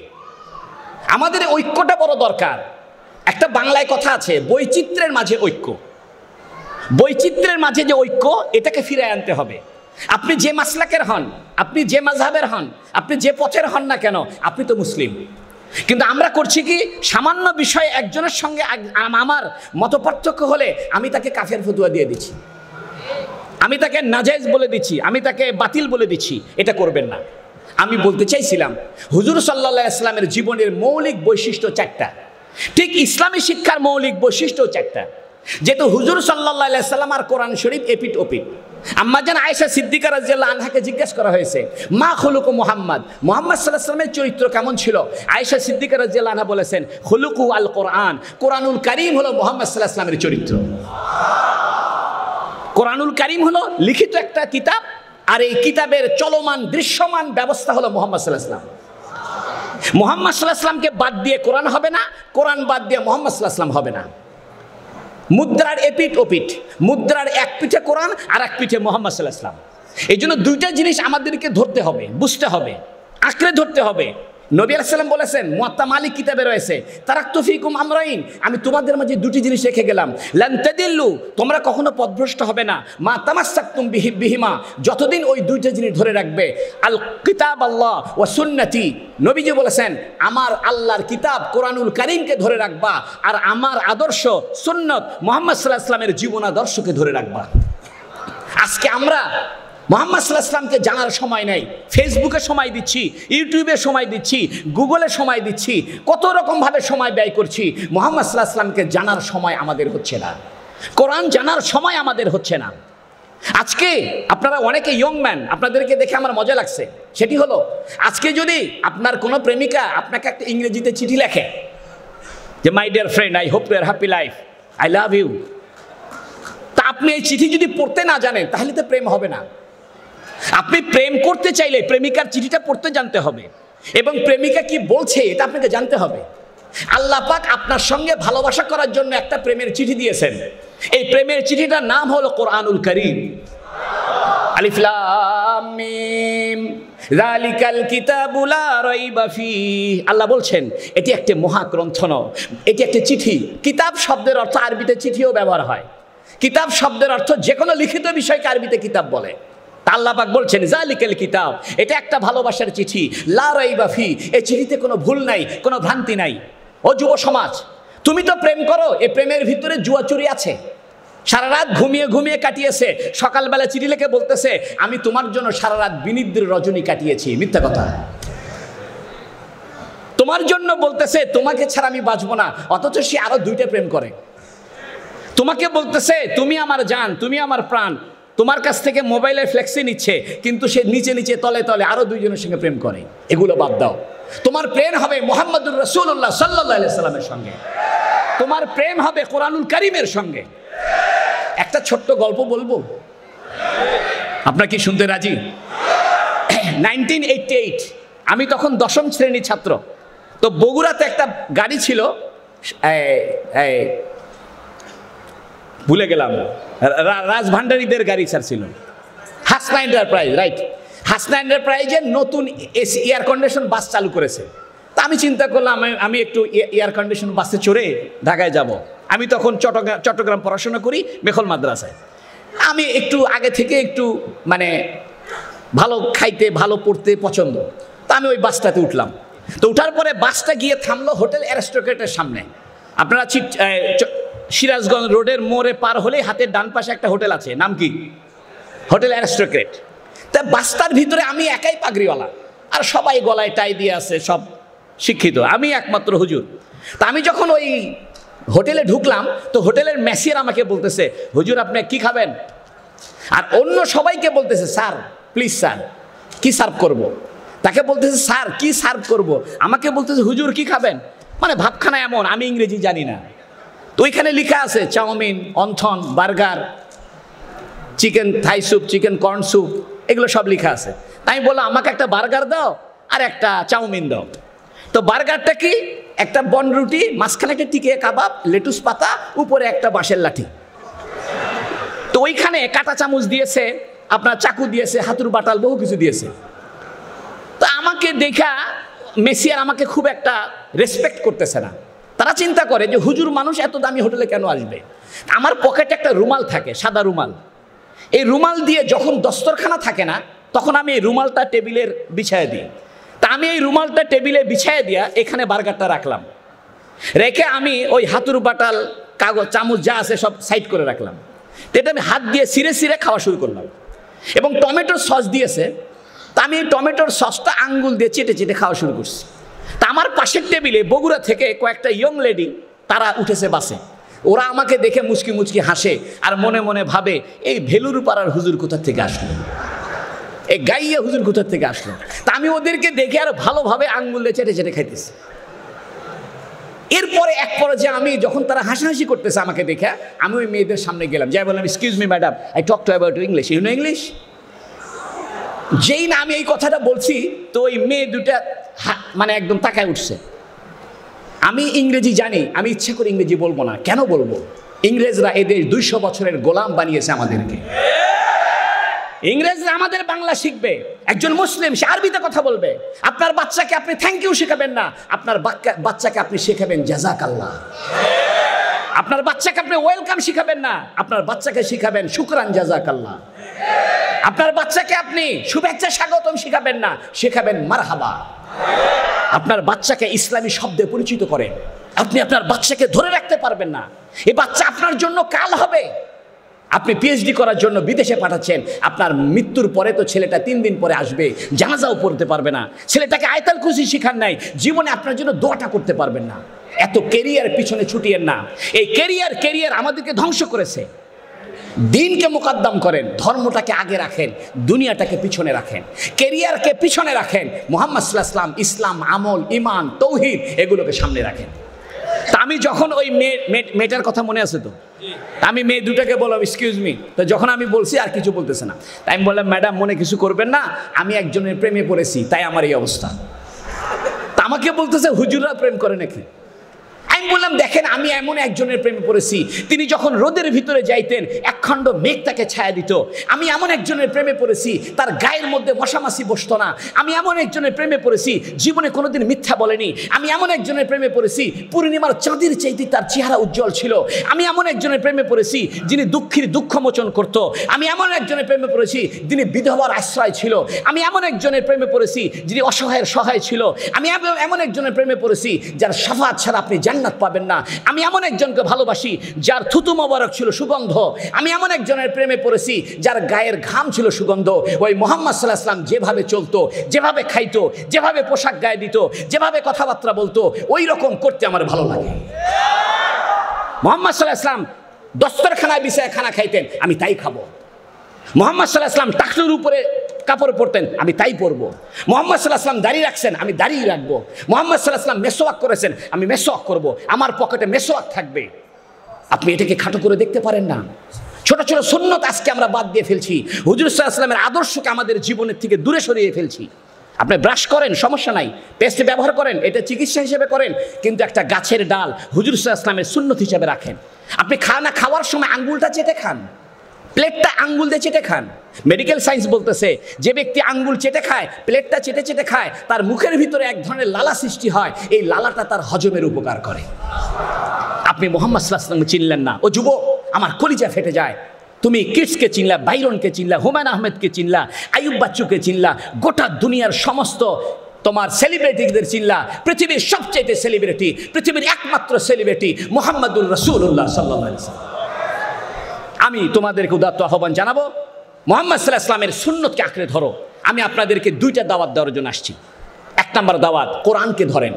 আমাদের ঐক্যটা বড় দরকার। একটা বাংলায় কথা আছে, বৈচিত্র্যের মাঝে ঐক্য। বৈচিত্র্যের মাঝে যে ঐক্য, এটাকে ফিরিয়ে আনতে হবে। আপনি যে মাসলাকের হন, আপনি যে মাযহাবের হন, আপনি যে পথের হন না কেন, আপনি তো মুসলিম। কিন্তু আমরা করছি কি, সামান্য বিষয়ে একজনের সঙ্গে আমার মত পার্থক্য হলে আমি তাকে কাফের ফতোয়া দিয়ে দিচ্ছি, আমি তাকে নাজায়েজ বলে দিচ্ছি, আমি তাকে বাতিল বলে দিচ্ছি। এটা করবেন না। আমি বলতে চাইছিলাম, হুজুর সাল্লাল্লাহু আলাইহি ওয়াসাল্লামের জীবনের মৌলিক বৈশিষ্ট্য চারটা, ঠিক ইসলামী শিক্ষার মৌলিক বৈশিষ্ট্য চারটা। যেহেতু হুজুর সাল্লাল্লাহু আলাইহি ওয়াসাল্লাম আর কোরআন শরীফ এপিট ওপিট। আম্মাজান আয়েশা সিদ্দিকা রাদিয়াল্লাহু আনহাকে জিজ্ঞেস করা হয়েছে, মা খুলুকু মুহাম্মদ, মুহাম্মদ সাল্লাল্লাহু আলাইহি ওয়াসাল্লামের চরিত্র কেমন ছিল? আয়েশা সিদ্দিকা রাদিয়াল্লাহু আনহা বলেছেন, খুলুকু আল কোরআন, কোরআনুল কারীম হলো মুহাম্মদ সাল্লাল্লাহু আলাইহি ওয়াসাল্লামের চরিত্র। কোরআনুল কারীম হলো লিখিত একটা কিতাব, আর এই কিতাবের চলমান দৃশ্যমান ব্যবস্থা হলো মুহাম্মদ সাল্লাল্লাহু আলাইহি ওয়াসাল্লাম। মুহাম্মদ সাল্লাল্লাহু আলাইহি ওয়াসাল্লামকে বাদ দিয়ে কোরআন হবে না, কোরআন বাদ দিয়ে মুহাম্মদ সাল্লাল্লাহু আলাইহি ওয়াসাল্লাম হবে না। মুদ্রার এপিট ওপিট, মুদ্রার এক পিঠে কোরআন আর এক পিঠে মুহাম্মদ সাল্লাল্লাহু আলাইহি ওয়াসাল্লাম। এই জন্য দুইটা জিনিস আমাদেরকে ধরতে হবে, বুঝতে হবে, আঁকড়ে ধরতে হবে। নবী আলাইহিস সালাম বলেছেন, মুয়াত্তা মালিক কিতাবে রয়েছে, তারাকতু ফিকুম আমরাইন, আমি তোমাদের মাঝে দুটি জিনিস রেখে গেলাম, লান তাদিল্লু, তোমরা কখনো পথভ্রষ্ট হবে না, মা তামাসসাকতুম বিহিমা, যতদিন ওই দুইটা জিনিস ধরে রাখবে, আল কিতাব আল্লাহ ওয়া সুন্নতি, নবীজি বলেছেন আমার আল্লাহর কিতাব কোরআনুল কারীমকে ধরে রাখবা, আর আমার আদর্শ সুন্নত মুহাম্মদ সাল্লাল্লাহু আলাইহি ওয়াসাল্লামের জীবন আদর্শকে ধরে রাখবা। আজকে আমরা মুহাম্মদ সাল্লাল্লাহু আলাইহি ওয়াসাল্লামকে জানার সময় নেই, ফেসবুকে সময় দিচ্ছি, ইউটিউবে সময় দিচ্ছি, গুগলে সময় দিচ্ছি, কত রকমভাবে সময় ব্যয় করছি, মুহাম্মদ সাল্লাল্লাহু আলাইহি ওয়াসাল্লামকে জানার সময় আমাদের হচ্ছে না, কোরআন জানার সময় আমাদের হচ্ছে না। আজকে আপনারা অনেকে ইয়ং ম্যান, আপনাদেরকে দেখে আমার মজা লাগছে, সেটি হলো আজকে যদি আপনার কোনো প্রেমিকা আপনাকে একটা ইংরেজিতে চিঠি লেখে যে my dear friend, I hope you are happy life, I love you, তা আপনি এই চিঠি যদি পড়তে না জানেন তাহলে তো প্রেম হবে না। আপনি প্রেম করতে চাইলে প্রেমিকার চিঠিটা পড়তে জানতে হবে, এবং প্রেমিকা কি বলছে এটা আপনাকে জানতে হবে। আল্লাহ পাক আপনার সঙ্গে ভালোবাসা করার জন্য একটা প্রেমের চিঠি দিয়েছেন, এই প্রেমের চিঠিটার নাম হলো কোরআনুল কারীম। আলিফ লাম মিম যালিকাল কিতাবু লা রাইবা ফীহি, আল্লাহ বলছেন এটি একটি মহাগ্রন্থ নয়, এটি একটি চিঠি। কিতাব শব্দের অর্থ আরবিতে চিঠিও ব্যবহার হয়, কিতাব শব্দের অর্থ যে কোনো লিখিত বিষয়কে আরবিতে কিতাব বলে। আল্লাহ পাক বলছেন যালিকাল কিতাব, এটা একটা ভালোবাসার চিঠি, লা রাইবা ফীহি, এই চিঠিতে কোনো ভুল নাই, কোনো ভ্রান্তি নাই। ও যুব সমাজ, তুমি তো প্রেম করো, এই প্রেমের ভিতরে জুয়া চুরি আছে। সারা রাত ঘুমিয়ে ঘুমিয়ে কাটিয়েছে, সকালবেলা চিঠি লিখে বলতেছে আমি তোমার জন্য সারা রাত বিনিদ্র রজনী কাটিয়েছি, মিথ্যা কথা। তোমার জন্য বলতেছে তোমাকে ছাড়া আমি বাঁচবো না, অথচ সে আরো দুইটা প্রেম করে। তোমাকে বলতেছে তুমি আমার জান, তুমি আমার প্রাণ, তোমার কাছ থেকে মোবাইলের ফ্লেক্সি নিচ্ছে, কিন্তু সে নিচে নিচে তলে তলে আরো দুইজনের সঙ্গে প্রেম করে। এগুলো বাদ দাও, তোমার প্রেম হবে মুহাম্মদুর রাসূলুল্লাহ সাল্লাল্লাহু আলাইহি সাল্লামের সঙ্গে, তোমার প্রেম হবে কোরআনুল কারীমের সঙ্গে। একটা ছোট্ট গল্প বলবো, আপনারা কি শুনতে রাজি? 1988, আমি তখন 10ম শ্রেণীর ছাত্র। তো বগুড়াতে একটা গাড়ি ছিল, ভুলে গেলাম, রাজভান্ডারীদের গাড়ি স্যার ছিল, হাসনা এন্টারপ্রাইজ, রাইট। হাসনা এন্টারপ্রাইজে নতুন এসি এয়ার কন্ডিশন বাস চালু করেছে। তা আমি চিন্তা করলাম আমি একটু এয়ার কন্ডিশন বাসে চড়ে ঢাকায় যাব। আমি তখন চট্টগ্রাম পড়াশোনা করি মেখল মাদ্রাসায়। আমি একটু আগে থেকে একটু মানে ভালো খাইতে ভালো পড়তে পছন্দ, তা আমি ওই বাসটাতে উঠলাম। তো উঠার পরে বাসটা গিয়ে থামলো হোটেল অ্যারিস্টোক্রেটের সামনে। আপনারা সিরাজগঞ্জ রোডের মোড়ে পার হলেই হাতের ডান পাশে একটা হোটেল আছে, নাম কি? Hotel aristocrat. তা বাসটার ভিতরে আমি একাই পাগড়িওয়ালা, আর সবাই গলায় টাই দিয়ে আছে, সব শিক্ষিত, আমি একমাত্র হুজুর। তা আমি যখন ওই হোটেলে ঢুকলাম, তো হোটেলের ম্যাসিয়ার আমাকে বলতেছে হুজুর আপনি কি খাবেন, আর অন্য সবাইকে বলতেছে স্যার প্লিজ স্যার কি সার্ভ করব। তাকে বলতেছে স্যার কি সার্ভ করব, আমাকে বলতেছে হুজুর কি খাবেন। মানে ভাবখানা এমন, আমি ইংরেজি জানি না। তো ওইখানে লেখা আছে chowmein, wonton, burger, chicken Thai soup, chicken corn soup, এগুলো সব লেখা আছে। তাই বললাম আমাকে একটা বার্গার দাও আর একটা চাউমিন দাও। তো বার্গারটা কি? একটা বনরুটি, মাঝখানে একটা টিকিয়া কাবাব, লেটুস পাতা, উপরে একটা বাঁশের লাঠি। তো ওইখানে কাঁটা চামচ দিয়েছে, আপনার চাকু দিয়েছে, হাতুর বাটাল, বহু কিছু দিয়েছে। তো আমাকে দেখা মেসিয়ার আমাকে খুব একটা রেসপেক্ট করতেছে না। তারা চিন্তা করে যে হুজুর মানুষ এত দামি হোটেলে কেন আসবে। আমার পকেটে একটা রুমাল থাকে, সাদা রুমাল। এই রুমাল দিয়ে যখন দস্তরখানা থাকে না, তখন আমি এই রুমালটা টেবিলের বিছায় দিই। তা আমি এই রুমালটা টেবিলে বিছায় দিয়া এখানে বার্গারটা রাখলাম, রেখে আমি ওই হাতুর বাটাল, কাগজ, চামচ যা আছে সব সাইড করে রাখলাম। এটা আমি হাত দিয়ে সিরে সিরে খাওয়া শুরু করলাম। এবং টমেটোর সস দিয়েছে, তা আমি এই টমেটোর সসটা আঙ্গুল দিয়ে চেটে চেটে খাওয়া শুরু করছি। তা আমার পাশের টেবিলে বগুড়া থেকে কয়েকটা ইয়ং লেডি তারা উঠেছে বাসে। ওরা আমাকে দেখে মুচকি মুচকি হাসে, আর মনে মনে ভাবে এই ভেলুর পাড়ার হুজুর কোথা থেকে আসলো, এই গাইয়া হুজুর কোথা থেকে আসলো। তা আমি ওদেরকে দেখে আর ভালোভাবে আঙ্গুল দিয়ে চেটে চেটে খাইতেছি। এরপরে এক পর্যায়ে আমি যখন তারা হাসাহাসি করতেছে আমাকে দেখে, আমি ওই মেয়েদের সামনে গেলাম, যাই বললাম excuse me madam, I talk to about English, you know English. যেই না আমি এই কথাটা বলছি, তো ওই মেয়ে দুটা মানে একদম তাকায় উঠছে। আমি ইংরেজি জানি, আমি ইচ্ছে করে ইংরেজি বলবো না। কেন বলবো? ইংরেজরা এদের 200 বছরের গোলাম বানিয়েছে আমাদেরকে। ইংরেজরা আমাদের বাংলা শিখবে, একজন মুসলিম সে আরবিতে কথা বলবে। আপনার বাচ্চাকে আপনি থ্যাংক ইউ শেখাবেন না, আপনার বাচ্চাকে আপনি শেখাবেন জাযাকাল্লাহ। আপনার বাচ্চাকে আপনি ওয়েলকাম শিখাবেন না, আপনার বাচ্চাকে শিখাবেন শুকরান জাযাকাল্লাহ। আপনার বাচ্চাকে আপনি শুভেচ্ছা স্বাগতম শিখাবেন না, শেখাবেন মারহাবা। আপনার বাচ্চাকে ইসলামী শব্দে পরিচিত করেন। আপনি আপনার বাচ্চাকে ধরে রাখতে পারবেন না, এই বাচ্চা আপনার জন্য কাল হবে। আপনি পিএইচডি করার জন্য বিদেশে পাঠাচ্ছেন, আপনার মৃত্যুর পরে তো ছেলেটা 3 দিন পরে আসবে, জানাজাও পড়তে পারবে না। ছেলেটাকে আয়াতুল কুরসি শিখান নাই, জীবনে আপনার জন্য দোয়াটা করতে পারবেন না। এত ক্যারিয়ার পিছনে ছুটিয়েন না, এই ক্যারিয়ার আমাদেরকে ধ্বংস করেছে। দিনকে মোকাদ্দাম করেন, ধর্মটাকে আগে রাখেন, দুনিয়াটাকে পিছনে রাখেন, ক্যারিয়ারকে পিছনে রাখেন। মুহাম্মদ সাল্লাল্লাহু আলাইহি ওয়াসাল্লাম ইসলাম, আমল, ঈমান, তৌহিদ এগুলোকে সামনে রাখেন। তা আমি যখন ওই মেয়েটার কথা মনে আছে তো, আমি মেয়ে দুটাকে বললাম এক্সকিউজ মি, তো যখন আমি বলছি আর কিছু বলতেছে না, তাই আমি বললাম ম্যাডাম মনে কিছু করবেন না, আমি একজনের প্রেমে পড়েছি তাই আমার এই অবস্থা। তা আমাকে বলতেছে হুজুররা প্রেম করে নাকি? আমি বললাম দেখেন আমি এমন একজনের প্রেমে পড়েছি, তিনি যখন রোদের ভিতরে যাইতেন একখণ্ড মেঘ তাকে ছায়া দিত। আমি এমন একজনের প্রেমে পড়েছি তার গায়ের মধ্যে মশামাছি বসতো না। আমি এমন একজনের প্রেমে পড়েছি জীবনে কোনোদিন মিথ্যা বলেনি। আমি এমন একজনের প্রেমে পড়েছি পূর্ণিমার চাঁদের চাইতে তার চেহারা উজ্জ্বল ছিল। আমি এমন একজনের প্রেমে পড়েছি যিনি দুঃখীর দুঃখ মোচন করত। আমি এমন একজনের প্রেমে পড়েছি যিনি বিধবার আশ্রয় ছিল। আমি এমন একজনের প্রেমে পড়েছি যিনি অসহায়ের সহায় ছিল। আমি এমন একজনের প্রেমে পড়েছি যার শাফাত ছাড়া আপনি জান্নাত পাবেন না। আমি এমন একজনকে ভালোবাসি যার থুতু মোবারক ছিল সুগন্ধ। আমি এমন একজনের প্রেমে পড়েছি যার গায়ের ঘাম ছিল সুগন্ধ। ওই মুহাম্মদ সাল্লাল্লাহু আলাইহি ওয়াসাল্লাম যেভাবে চলতো, যেভাবে খাইতো, যেভাবে পোশাক গায়ে দিত, যেভাবে কথাবার্তা বলতো, ওই রকম করতে আমার ভালো লাগে। মুহাম্মদ সাল্লাল্লাহু আলাইহি ওয়াসাল্লাম দস্তরখানায় বিছায় খানা খাইতেন, আমি তাই খাবো। মুহাম্মদ সাল্লাল্লাহু আলাইহি ওয়াসাল্লাম টাকলুর উপরে কাপড় পরতেন, আমি তাই পরবো। মুহাম্মদ সাল্লাল্লাহু আলাইহি ওয়াসাল্লাম দাড়ি রাখছেন, আমি দাড়ি রাখবো। মুহাম্মদ সাল্লাল্লাহু আলাইহি ওয়াসাল্লাম মেসওয়াক করেছেন, আমি মেসওয়াক করব। আমার পকেটে মেসওয়াক থাকবে। আপনি এটাকে খাটো করে দেখতে পারেন না। ছোট ছোট সুন্নত আজকে আমরা বাদ দিয়ে ফেলছি, হুজুর সাল্লাল্লাহু আলাইহি ওয়াসাল্লামের আদর্শকে আমাদের জীবনের থেকে দূরে সরিয়ে ফেলছি। আপনি ব্রাশ করেন সমস্যা নাই, পেস্ট ব্যবহার করেন, এটা চিকিৎসা হিসেবে করেন, কিন্তু একটা গাছের ডাল হুজুর সাল্লাল্লাহু আলাইহি ওয়াসাল্লামের সুন্নত হিসেবে রাখেন। আপনি খানা খাওয়ার সময় আঙ্গুলটা চেটে খান, প্লেটটা আঙ্গুল দিয়ে চেটে খান। মেডিকেল সায়েন্স বলতেছে যে ব্যক্তি আঙ্গুল চেটে খায়, প্লেটটা চেটে চেটে খায়, তার মুখের ভিতরে এক ধরনের লালা সৃষ্টি হয়, এই লালাটা তার হজমের উপকার করে। আপনি মুহাম্মদ সাল্লাল্লাহু আলাইহি ওয়াসাল্লাম চিনলেন না। ও যুবক, আমার কলিজা ফেটে যায়। তুমি কিডসকে চিনলা, বাইরনকে চিনলা, হুমায়ুন আহমেদকে চিনলা, আইয়ুব বাচ্চুকে চিনলা, গোটা দুনিয়ার সমস্ত তোমার সেলিব্রিটিদের চিনলা। পৃথিবীর সবচেয়ে সেলিব্রিটি, পৃথিবীর একমাত্র সেলিব্রিটি মুহাম্মাদুর রাসূলুল্লাহ সাল্লাল্লাহু আলাইহি ওয়াসাল্লাম। আমি তোমাদেরকে উদাত্ত আহ্বান জানাবো, মুহাম্মদ সাল্লাল্লাহু আলাইহি ওয়াসাল্লামের সুন্নতকে আঁকড়ে ধরো। আমি আপনাদেরকে 2টা দাওয়াত দেওয়ার জন্য আসছি। 1 নম্বর দাওয়াত, কোরআনকে ধরেন।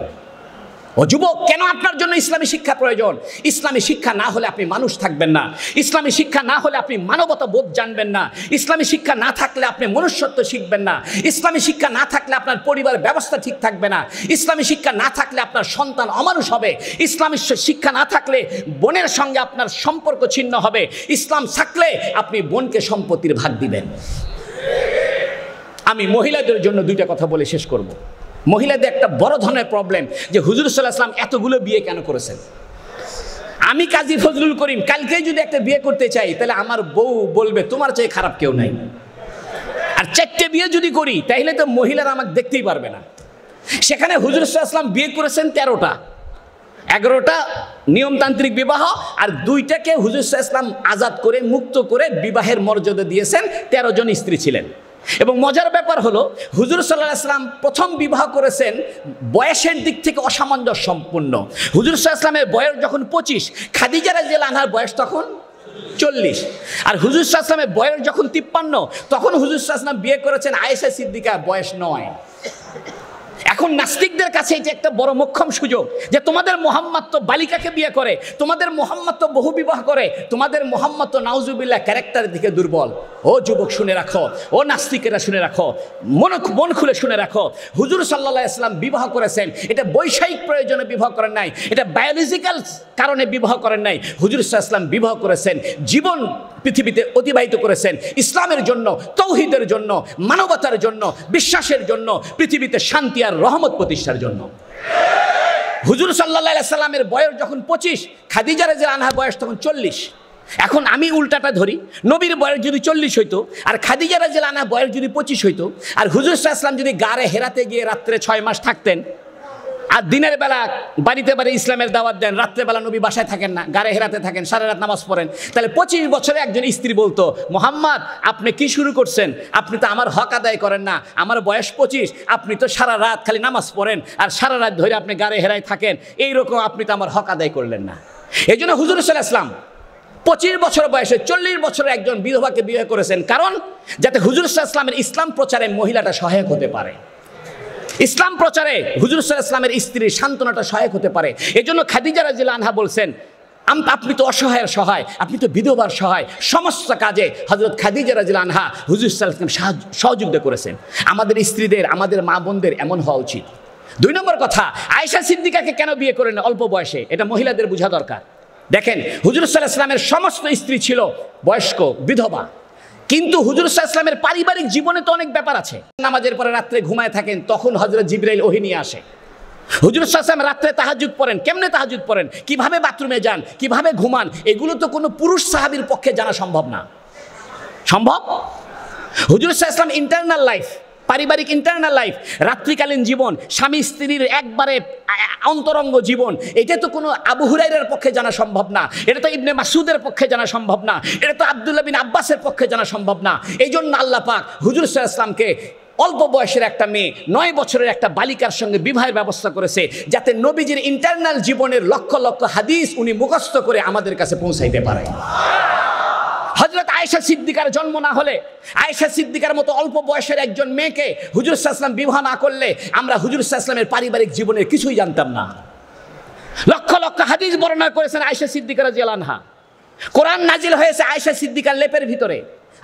ও যুবক, কেন আপনার জন্য ইসলামী শিক্ষা প্রয়োজন? ইসলামী শিক্ষা না হলে আপনি মানুষ থাকবেন না। ইসলামী শিক্ষা না হলে আপনি মানবতা বোধ জানবেন না। ইসলামী শিক্ষা না থাকলে আপনি মনুষ্যত্ব শিখবেন না। ইসলামী শিক্ষা না থাকলে আপনার পরিবার ব্যবস্থা ঠিক থাকবে না। ইসলামী শিক্ষা না থাকলে আপনার সন্তান অমানুষ হবে। ইসলামী শিক্ষা না থাকলে বোনের সঙ্গে আপনার সম্পর্ক ছিন্ন হবে। ইসলাম থাকলে আপনি বোনকে সম্পত্তির ভাগ দিবেন। আমি মহিলাদের জন্য 2টা কথা বলে শেষ করব। মহিলাদের একটা বড় ধরনের প্রবলেম যে হুজুর সাল্লাল্লাহু আলাইহি ওয়াসাল্লাম এতগুলো বিয়ে কেন করেছেন। আমি কাজী ফজলুল করিম কালকেই যদি একটা বিয়ে করতে চাই, তাহলে আমার বউ বলবে তোমার চেয়ে খারাপ কেউ নাই। আর 4টে বিয়ে যদি করি তাহলে তো মহিলারা আমাকে দেখতেই পারবে না। সেখানে হুজুর সাল্লাল্লাহু আলাইহি ওয়াসাল্লাম বিয়ে করেছেন 13টা, 11টা নিয়মতান্ত্রিক বিবাহ, আর 2টাকে হুজুর সাল্লাল্লাহু আলাইহি ওয়াসাল্লাম আজাদ করে মুক্ত করে বিবাহের মর্যাদা দিয়েছেন। 13 জন স্ত্রী ছিলেন। এবং মজার ব্যাপার হলো হুজুর সাল্লাল্লাহু আলাইহি ওয়াসাল্লাম প্রথম বিবাহ করেছেন বয়সের দিক থেকে অসামঞ্জস্যপূর্ণ। হুজুর সাল্লাল্লাহু আলাইহি ওয়াসাল্লামের বয়স যখন 25, খাদিজা রাদিয়াল্লাহু আনহার বয়স তখন 40। আর হুজুর সাল্লাল্লাহু আলাইহি ওয়াসাল্লামের বয়স যখন 53, তখন হুজুর সাল্লাল্লাহু আলাইহি ওয়াসাল্লাম বিয়ে করেছেন আয়েশা সিদ্দিকা, বয়স 9। এখন নাস্তিকদের কাছে এটা একটা বড় মোক্ষম সুযোগ যে তোমাদের মুহাম্মদ তো বালিকাকে বিয়ে করে, তোমাদের মুহাম্মদ তো বহু বিবাহ করে, তোমাদের মুহাম্মদ তো নাউজুবিল্লাহ ক্যারেক্টারের দিকে দুর্বল। ও যুবক শুনে রাখো, ও নাস্তিকেরা শুনে রাখো, মন খুলে শুনে রাখো, হুজুর সাল্লাল্লাহু আলাইহি ওয়াসাল্লাম বিবাহ করেছেন, এটা বৈষয়িক প্রয়োজনে বিবাহ করেন নাই, এটা বায়োলজিক্যাল কারণে বিবাহ করেন নাই। হুজুর সাল্লাল্লাহু আলাইহি ওয়াসাল্লাম বিবাহ করেছেন, জীবন পৃথিবীতে অতিবাহিত করেছেন ইসলামের জন্য, তৌহিদের জন্য, মানবতার জন্য, বিশ্বাসের জন্য, পৃথিবীতে শান্তি আর রহমত প্রতিষ্ঠার জন্য। হুজুর সাল্লাল্লাহু আলাইহি ওয়াসাল্লামের বয়স যখন 25, খাদিজা রাদিয়াল্লাহু আনহার বয়স তখন 40। এখন আমি উল্টাটা ধরি, নবীর বয়স যদি 40 হইতো আর খাদিজা রাদিয়াল্লাহু আনহা বয়স যদি 25 হইতো, আর হুজুর সাল্লাল্লাহু আলাইহি ওয়াসাল্লাম যদি গারে হেরাতে গিয়ে রাত্রে 6 মাস থাকতেন, আর দিনের বেলা বাড়িতে বাড়ি ইসলামের দাওয়াত দেন, রাত্রেবেলা নবী বাসায় থাকেন না, গারে হেরাতে থাকেন, সারা রাত নামাজ পড়েন, তাহলে 25 বছরে একজন স্ত্রী বলতো, মোহাম্মদ আপনি কি শুরু করছেন, আপনি তো আমার হক আদায় করেন না, আমার বয়স 25, আপনি তো সারা রাত খালি নামাজ পড়েন আর সারা রাত ধরে আপনি গারে হেরায় থাকেন, এইরকম আপনি তো আমার হক আদায় করলেন না। এই জন্য হুজুর সাল্লাল্লাহু আলাইহি ওয়াসাল্লাম 25 বছর বয়সে 40 বছরের একজন বিধবাকে বিয়ে করেছেন, কারণ যাতে হুজুর সাল্লাল্লাহু আলাইহি ওয়াসাল্লামের ইসলাম প্রচারে মহিলাটা সহায়ক হতে পারে, ইসলাম প্রচারে হুজুর সাল্লাল্লাহু আলাইহি ওয়াসাল্লামের স্ত্রীর সান্ত্বনাটা সহায়ক হতে পারে। এই জন্য খাদিজা রাদিয়াল্লাহু আনহা বলছেন, আপনি তো অসহায়ের সহায়, আপনি তো বিধবার সহায়, সমস্ত কাজে হযরত খাদিজা রাদিয়াল্লাহু আনহা হুজুর সাল্লাল্লাহু আলাইহি ওয়াসাল্লাম সহযোগিতা করেছেন। আমাদের স্ত্রীদের, আমাদের মা বোনদের এমন হওয়া উচিত। 2 নম্বর কথা, আয়েশা সিদ্দিকাকে কেন বিয়ে করেন অল্প বয়সে, এটা মহিলাদের বোঝা দরকার। দেখেন, হুজুর সাল্লাল্লাহু আলাইহি ওয়াসাল্লামের সমস্ত স্ত্রী ছিল বয়স্ক বিধবা, কিন্তু হুজুর সাল্লাল্লাহু আলাইহি ওয়াসাল্লামের পারিবারিক জীবনে তো অনেক ব্যাপার আছে। নামাজের পরে রাত্রে ঘুমায় থাকেন, তখন হযরত জিবরাইল ওহী নিয়ে আসে। হুজুর সাল্লাল্লাহু আলাইহি ওয়াসাল্লাম রাত্রে তাহাজ্জুদ পড়েন, কেমনে তাহাজ্জুদ পড়েন, কিভাবে বাথরুমে যান, কিভাবে ঘুমান, এগুলো তো কোনো পুরুষ সাহাবীর পক্ষে জানা সম্ভব না। সম্ভব? হুজুর সাল্লাল্লাহু আলাইহি ওয়াসাল্লাম ইন্টারনাল লাইফ, পারিবারিক ইন্টারনাল লাইফ, রাত্রিকালীন জীবন, স্বামী স্ত্রীর একবারে অন্তরঙ্গ জীবন, এটা তো কোনো আবু হুরায়রার পক্ষে জানা সম্ভব না, এটা তো ইবনে মাসউদের পক্ষে জানা সম্ভব না, এটা তো আব্দুল্লাহ বিন আব্বাসের পক্ষে জানা সম্ভব না। এই জন্য আল্লাহ পাক হুজুর সাল্লাল্লাহু আলাইহি ওয়াসাল্লামকে অল্প বয়সের একটা মেয়ে, 9 বছরের একটা বালিকার সঙ্গে বিবাহের ব্যবস্থা করেছে, যাতে নবীজির ইন্টারনাল জীবনের লক্ষ লক্ষ হাদিস উনি মুখস্থ করে আমাদের কাছে পৌঁছাইতে পারে। হযরত আয়েশা সিদ্দিকার জন্ম না হলে, আয়েশা সিদ্দিকার মতো অল্প বয়সের একজন মেয়েকে হুজুর সাল্লাল্লাহু আলাইহি ওয়াসাল্লাম বিবাহ না করলে আমরা হুজুর সাল্লাল্লাহু আলাইহি ওয়াসাল্লামের পারিবারিক জীবনের কিছুই জানতাম না। লক্ষ লক্ষ হাদিস বর্ণনা করেছেন আয়েশা সিদ্দিকা রাদিয়াল্লাহু আনহা। কোরআন নাজিল হয়েছে আয়েশা সিদ্দিকার লেপের ভিতরে।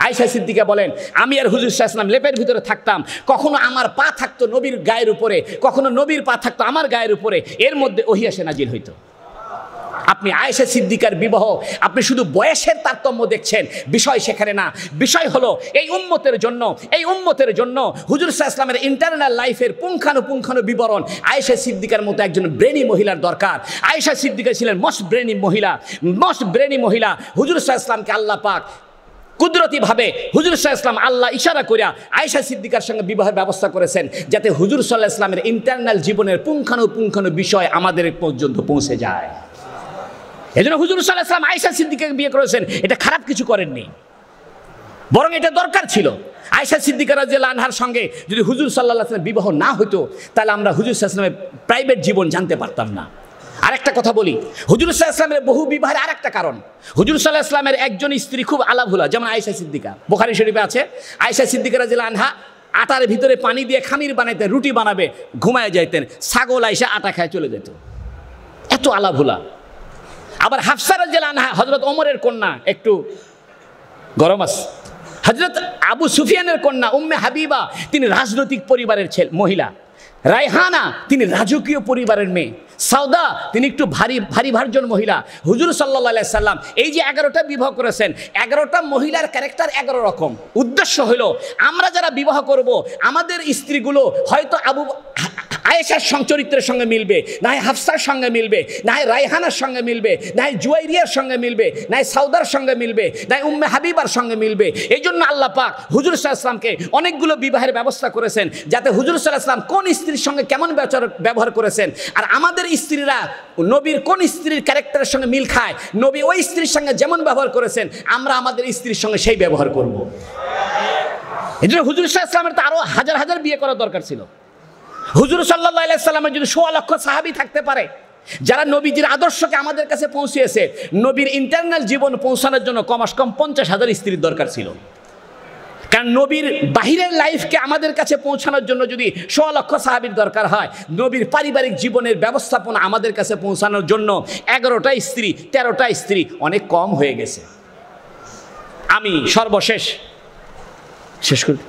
আয়েশা সিদ্দিকা বলেন, আমি আর হুজুর সাল্লাল্লাহু আলাইহি ওয়াসাল্লাম লেপের ভিতরে থাকতাম, কখনো আমার পা থাকতো নবীর গায়ের উপরে, কখনো নবীর পা থাকতো আমার গায়ের উপরে, এর মধ্যে ওহী এসে নাজিল হইতো। আপনি আয়েশা সিদ্দিকার বিবাহ, আপনি শুধু বয়সের তারতম্য দেখছেন, বিষয় সেখানে না। বিষয় হলো এই উম্মতের জন্য, এই উম্মতের জন্য হুজুর সাল্লাল্লাহু আলাইহি ওয়াসাল্লামের ইন্টারনাল লাইফের পুঙ্খানুপুঙ্খানু বিবরণ আয়েশা সিদ্দিকার মতো একজন ব্রেনি মহিলার দরকার। আয়েশা সিদ্দিকা ছিলেন মোস্ট ব্রেনি মহিলা, মোস্ট ব্রেনি মহিলা। হুজুর সাল্লাল্লাহু আলাইহি ওয়াসাল্লামকে আল্লাহ পাক কুদরতিভাবে হুজুর সাল্লাল্লাহু আলাইহি ওয়াসাল্লাম আল্লাহ ইশারা করিয়া আয়েশা সিদ্দিকার সঙ্গে বিবাহের ব্যবস্থা করেছেন, যাতে হুজুর সাল্লাল্লাহু আলাইহি ওয়াসাল্লামের ইন্টারনাল জীবনের পুঙ্খানুপুঙ্খানু বিষয় আমাদের পর্যন্ত পৌঁছে যায়। এই জন্য হুজুর সাল্লাল্লাহু আলাইহি ওয়াসাল্লাম আয়েশা সিদ্দিকাকে বিয়ে করেছেন, এটা খারাপ কিছু করেননি, বরং এটা দরকার ছিল। আয়েশা সিদ্দিকা রাদিয়াল্লাহু আনহার সঙ্গে যদি হুজুর সাল্লাল্লাহু আলাইহি ওয়াসাল্লাম বিবাহ না হতো, তাহলে আমরা হুজুর সাল্লাল্লাহু আলাইহি ওয়াসাল্লামের প্রাইভেট জীবন জানতে পারতাম না। আরেকটা কথা বলি, হুজুর সাল্লাল্লাহু আলাইহি ওয়াসাল্লামের বহু বিবাহের আরেকটা কারণ, হুজুর সাল্লাল্লাহু আলাইহি ওয়াসাল্লামের একজন স্ত্রী খুব আলাভুলা, যেমন আয়েশা সিদ্দিকা। বুখারী শরীফে আছে, আয়েশা সিদ্দিকা রাদিয়াল্লাহু আনহা আটার ভিতরে পানি দিয়ে খামির বানাইতে, রুটি বানাবে, ঘুমায় যাইতেন, ছাগল আয়েশা আটা খায় চলে যেত, এত আলাভুলা। আবার হাফসা রাদিয়াল্লাহু আনহা হযরত ওমরের কন্যা, একটু গরম আছে। হযরত আবু সুফিয়ানের কন্যা উম্মে হাবিবা, তিনি রাজনৈতিক পরিবারের মহিলা। রায়হানা, তিনি রাজকীয় পরিবারের মেয়ে। সাউদা, তিনি একটু ভারী ভার্জন মহিলা। হুজুর সাল্লাল্লাহু আলাইহি সাল্লাম এই যে 11টা বিবাহ করেছেন, 11টা মহিলার ক্যারেক্টার 11 রকম। উদ্দেশ্য হলো আমরা যারা বিবাহ করব, আমাদের স্ত্রীগুলো হয়তো আয়েশার চরিত্রের সঙ্গে মিলবে, না হয় হাফসার সঙ্গে মিলবে, না হয় রায়হানার সঙ্গে মিলবে, না হয় জুয়াইরিয়ার সঙ্গে মিলবে, না হয় সাউদার সঙ্গে মিলবে, না হয় উম্মে হাবিবার সঙ্গে মিলবে। এই জন্য আল্লাহ পাক হুজুর সাল্লাল্লাহু আলাইহি ওয়াসাল্লামকে অনেকগুলো বিবাহের ব্যবস্থা করেছেন, যাতে হুজুর সাল্লাল্লাহু আলাইহি ওয়াসাল্লাম কোন স্ত্রীর সঙ্গে কেমন ব্যবহার করেছেন, আর আমাদের স্ত্রীরা নবীর কোন স্ত্রীর ক্যারেক্টারের সঙ্গে মিল খায়, নবী ওই স্ত্রীর সঙ্গে যেমন ব্যবহার করেছেন, আমরা আমাদের স্ত্রীর সঙ্গে সেই ব্যবহার করব। এই জন্য হুজুর সাল্লাল্লাহু আলাইহি ওয়াসাল্লামের তো আরো হাজার হাজার বিয়ে করা দরকার ছিল। হুজুর সাল্লাল্লাহু আলাইহি সাল্লামের যদি 1.5 লক্ষ সাহাবী থাকতে পারে, যারা নবীজির আদর্শকে আমাদের কাছে পৌঁছিয়েছে, নবীর ইন্টারনাল জীবন পৌঁছানোর জন্য কমস কম 50,000 স্ত্রীর দরকার ছিল। কারণ নবীর বাহিরের লাইফকে আমাদের কাছে পৌঁছানোর জন্য যদি 1.5 লক্ষ সাহাবীর দরকার হয়, নবীর পারিবারিক জীবনের ব্যবস্থাপনা আমাদের কাছে পৌঁছানোর জন্য 11টা স্ত্রী, 13টা স্ত্রী অনেক কম হয়ে গেছে। আমি সর্বশেষ শেষ করি,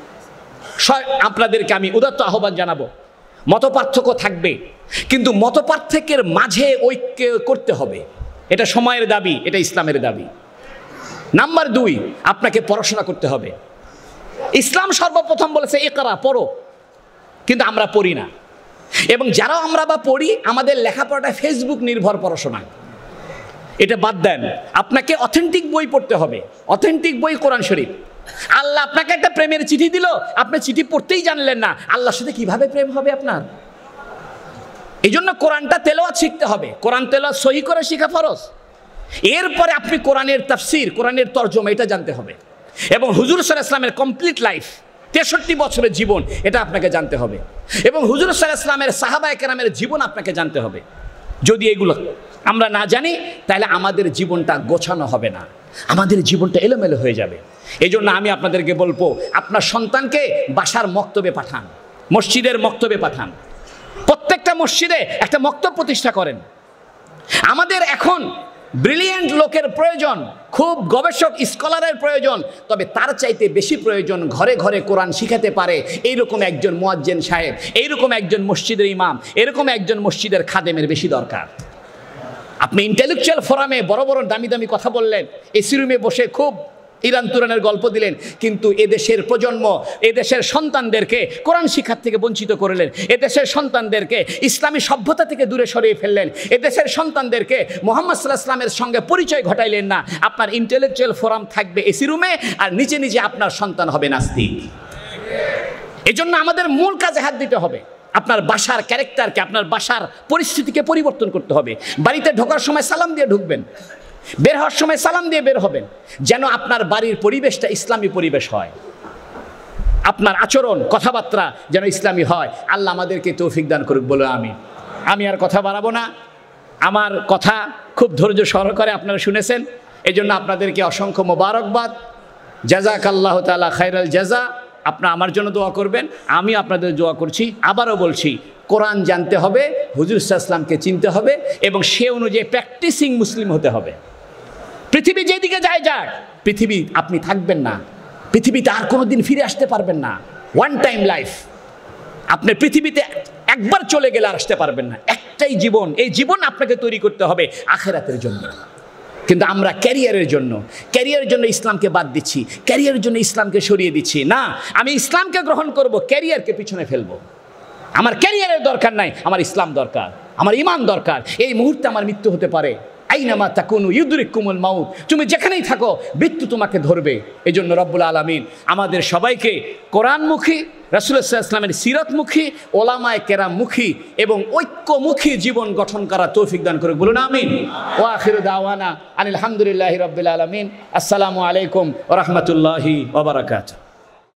আপনাদেরকে আমি উদাত্ত আহ্বান জানাবো, মতপার্থক্য থাকবে, কিন্তু মতপার্থক্যের মাঝে ঐক্য করতে হবে। এটা সময়ের দাবি, এটা ইসলামের দাবি। নাম্বার 2, আপনাকে পড়াশোনা করতে হবে। ইসলাম সর্বপ্রথম বলেছে ইকরা, পড়ো, কিন্তু আমরা পড়ি না। এবং যারা আমরা বা পড়ি, আমাদের লেখাপড়াটা ফেসবুক নির্ভর পড়াশোনা। এটা বাদ দেন, আপনাকে অথেন্টিক বই পড়তে হবে, অথেন্টিক বই কোরআন শরীফ। আল্লাহ আপনাকে একটা প্রেমের চিঠি দিল, আপনি চিঠি পড়তেই জানলেন না, আল্লাহর সাথে কিভাবে প্রেম হবে আপনার? এই জন্য কোরআনটা তেলাওয়াত শিখতে হবে, কোরআন তেলাওয়াত সহি করে শেখা ফরজ। এরপরে আপনি কোরআনের তাফসীর, কোরআনের তরজমা এটা জানতে হবে, এবং হুজুর সাল্লাল্লাহু আলাইহি ওয়াসাল্লামের কমপ্লিট লাইফ, 63 বছরের জীবন, এটা আপনাকে জানতে হবে, এবং হুজুর সাল্লাল্লাহু আলাইহি ওয়াসাল্লামের সাহাবায়ে কেরামের জীবন আপনাকে জানতে হবে। যদি এগুলো আমরা না জানি, তাহলে আমাদের জীবনটা গোছানো হবে না, আমাদের জীবনটা এলোমেলো হয়ে যাবে। এই জন্য আমি আপনাদেরকে বলবো, আপনার সন্তানকে বাসার মক্তবে পাঠান, মসজিদের মক্তবে পাঠান, প্রত্যেকটা মসজিদে একটা মক্তব প্রতিষ্ঠা করেন। আমাদের এখন ব্রিলিয়েন্ট লোকের প্রয়োজন, খুব গবেষক স্কলারের প্রয়োজন, তবে তার চাইতে বেশি প্রয়োজন ঘরে ঘরে কোরআন শিখাতে পারে এইরকম একজন মুয়াজ্জিন সাহেব, এইরকম একজন মসজিদের ইমাম, এরকম একজন মসজিদের খাদেমের বেশি দরকার। আপনি ইন্টেলেকচুয়াল ফোরামে বড় বড় দামি দামি কথা বললেন, এসি রুমে বসে খুব ইরান তুরানের গল্প দিলেন, কিন্তু এদেশের প্রজন্ম, এদেশের সন্তানদেরকে কোরআন শিক্ষার থেকে বঞ্চিত করলেন, এদেশের সন্তানদেরকে ইসলামী সভ্যতা থেকে দূরে সরিয়ে ফেললেন, এদেশের সন্তানদেরকে মুহাম্মদ সাল্লাল্লাহু আলাইহি ওয়াসাল্লামের সঙ্গে পরিচয় ঘটাইলেন না। আপনার ইন্টেলেকচুয়াল ফোরাম থাকবে এসি রুমে, আর নিচে নিচে আপনার সন্তান হবে নাস্তিক। এজন্য আমাদের মূল কাজে হাত দিতে হবে, আপনার বাসার ক্যারেক্টারকে, আপনার বাসার পরিস্থিতিকে পরিবর্তন করতে হবে। বাড়িতে ঢোকার সময় সালাম দিয়ে ঢুকবেন, বের হওয়ার সময় সালাম দিয়ে বের হবেন, যেন আপনার বাড়ির পরিবেশটা ইসলামী পরিবেশ হয়, আপনার আচরণ কথাবার্তা যেন ইসলামী হয়। আল্লাহ আমাদেরকে তৌফিক দান করুক বলে আমি আর কথা বাড়াবো না, আমার কথা খুব ধৈর্য সহকারে আপনারা শুনেছেন, এই জন্য আপনাদেরকে অসংখ্য মোবারকবাদ। জাযাকাল্লাহু তাআলা খায়রাল জাযা। আপনারা আমার জন্য দোয়া করবেন, আমি আপনাদের দোয়া করছি। আবারও বলছি, কোরআন জানতে হবে, হুজুর সাল্লাল্লাহু আলাইহি ওয়াসাল্লামকে চিনতে হবে, এবং সে অনুযায়ী প্র্যাকটিসিং মুসলিম হতে হবে। পৃথিবী যেদিকে যায় যাক, পৃথিবী আপনি থাকবেন না, পৃথিবীতে আর কোনো দিন ফিরে আসতে পারবেন না। ওয়ান টাইম লাইফ, আপনি পৃথিবীতে একবার চলে গেলে আর আসতে পারবেন না। একটাই জীবন, এই জীবন আপনাকে তৈরি করতে হবে আখিরাতের জন্য। কিন্তু আমরা ক্যারিয়ারের জন্য ইসলামকে বাদ দিচ্ছি, ক্যারিয়ারের জন্য ইসলামকে সরিয়ে দিচ্ছি। না, আমি ইসলামকে গ্রহণ করব, ক্যারিয়ারকে পিছনে ফেলবো। আমার ক্যারিয়ারের দরকার নাই, আমার ইসলাম দরকার, আমার ঈমান দরকার। এই মুহূর্তে আমার মৃত্যু হতে পারে, আইনামা তাকুনু ইউদরিকুমুল মাউত, তুমি যেখানেই থাকো মৃত্যু তোমাকে ধরবে। এই জন্য রব্বুল আলামিন আমাদের সবাইকে কোরআনমুখী, রাসূলুল্লাহ সাল্লাল্লাহু আলাইহি ওয়াসাল্লামের সিরাতমুখী, ওলামায়ে কেরামমুখী এবং ঐক্যমুখী জীবন গঠন করা তৌফিক দান করুক, বলুন আমিন। ওয়া আখিরু দাওয়ানা আনিল হামদুলিল্লাহি রাব্বিল আলামিন। আসসালামু আলাইকুম ওয়া রাহমাতুল্লাহি ওয়া বারাকাতুহু।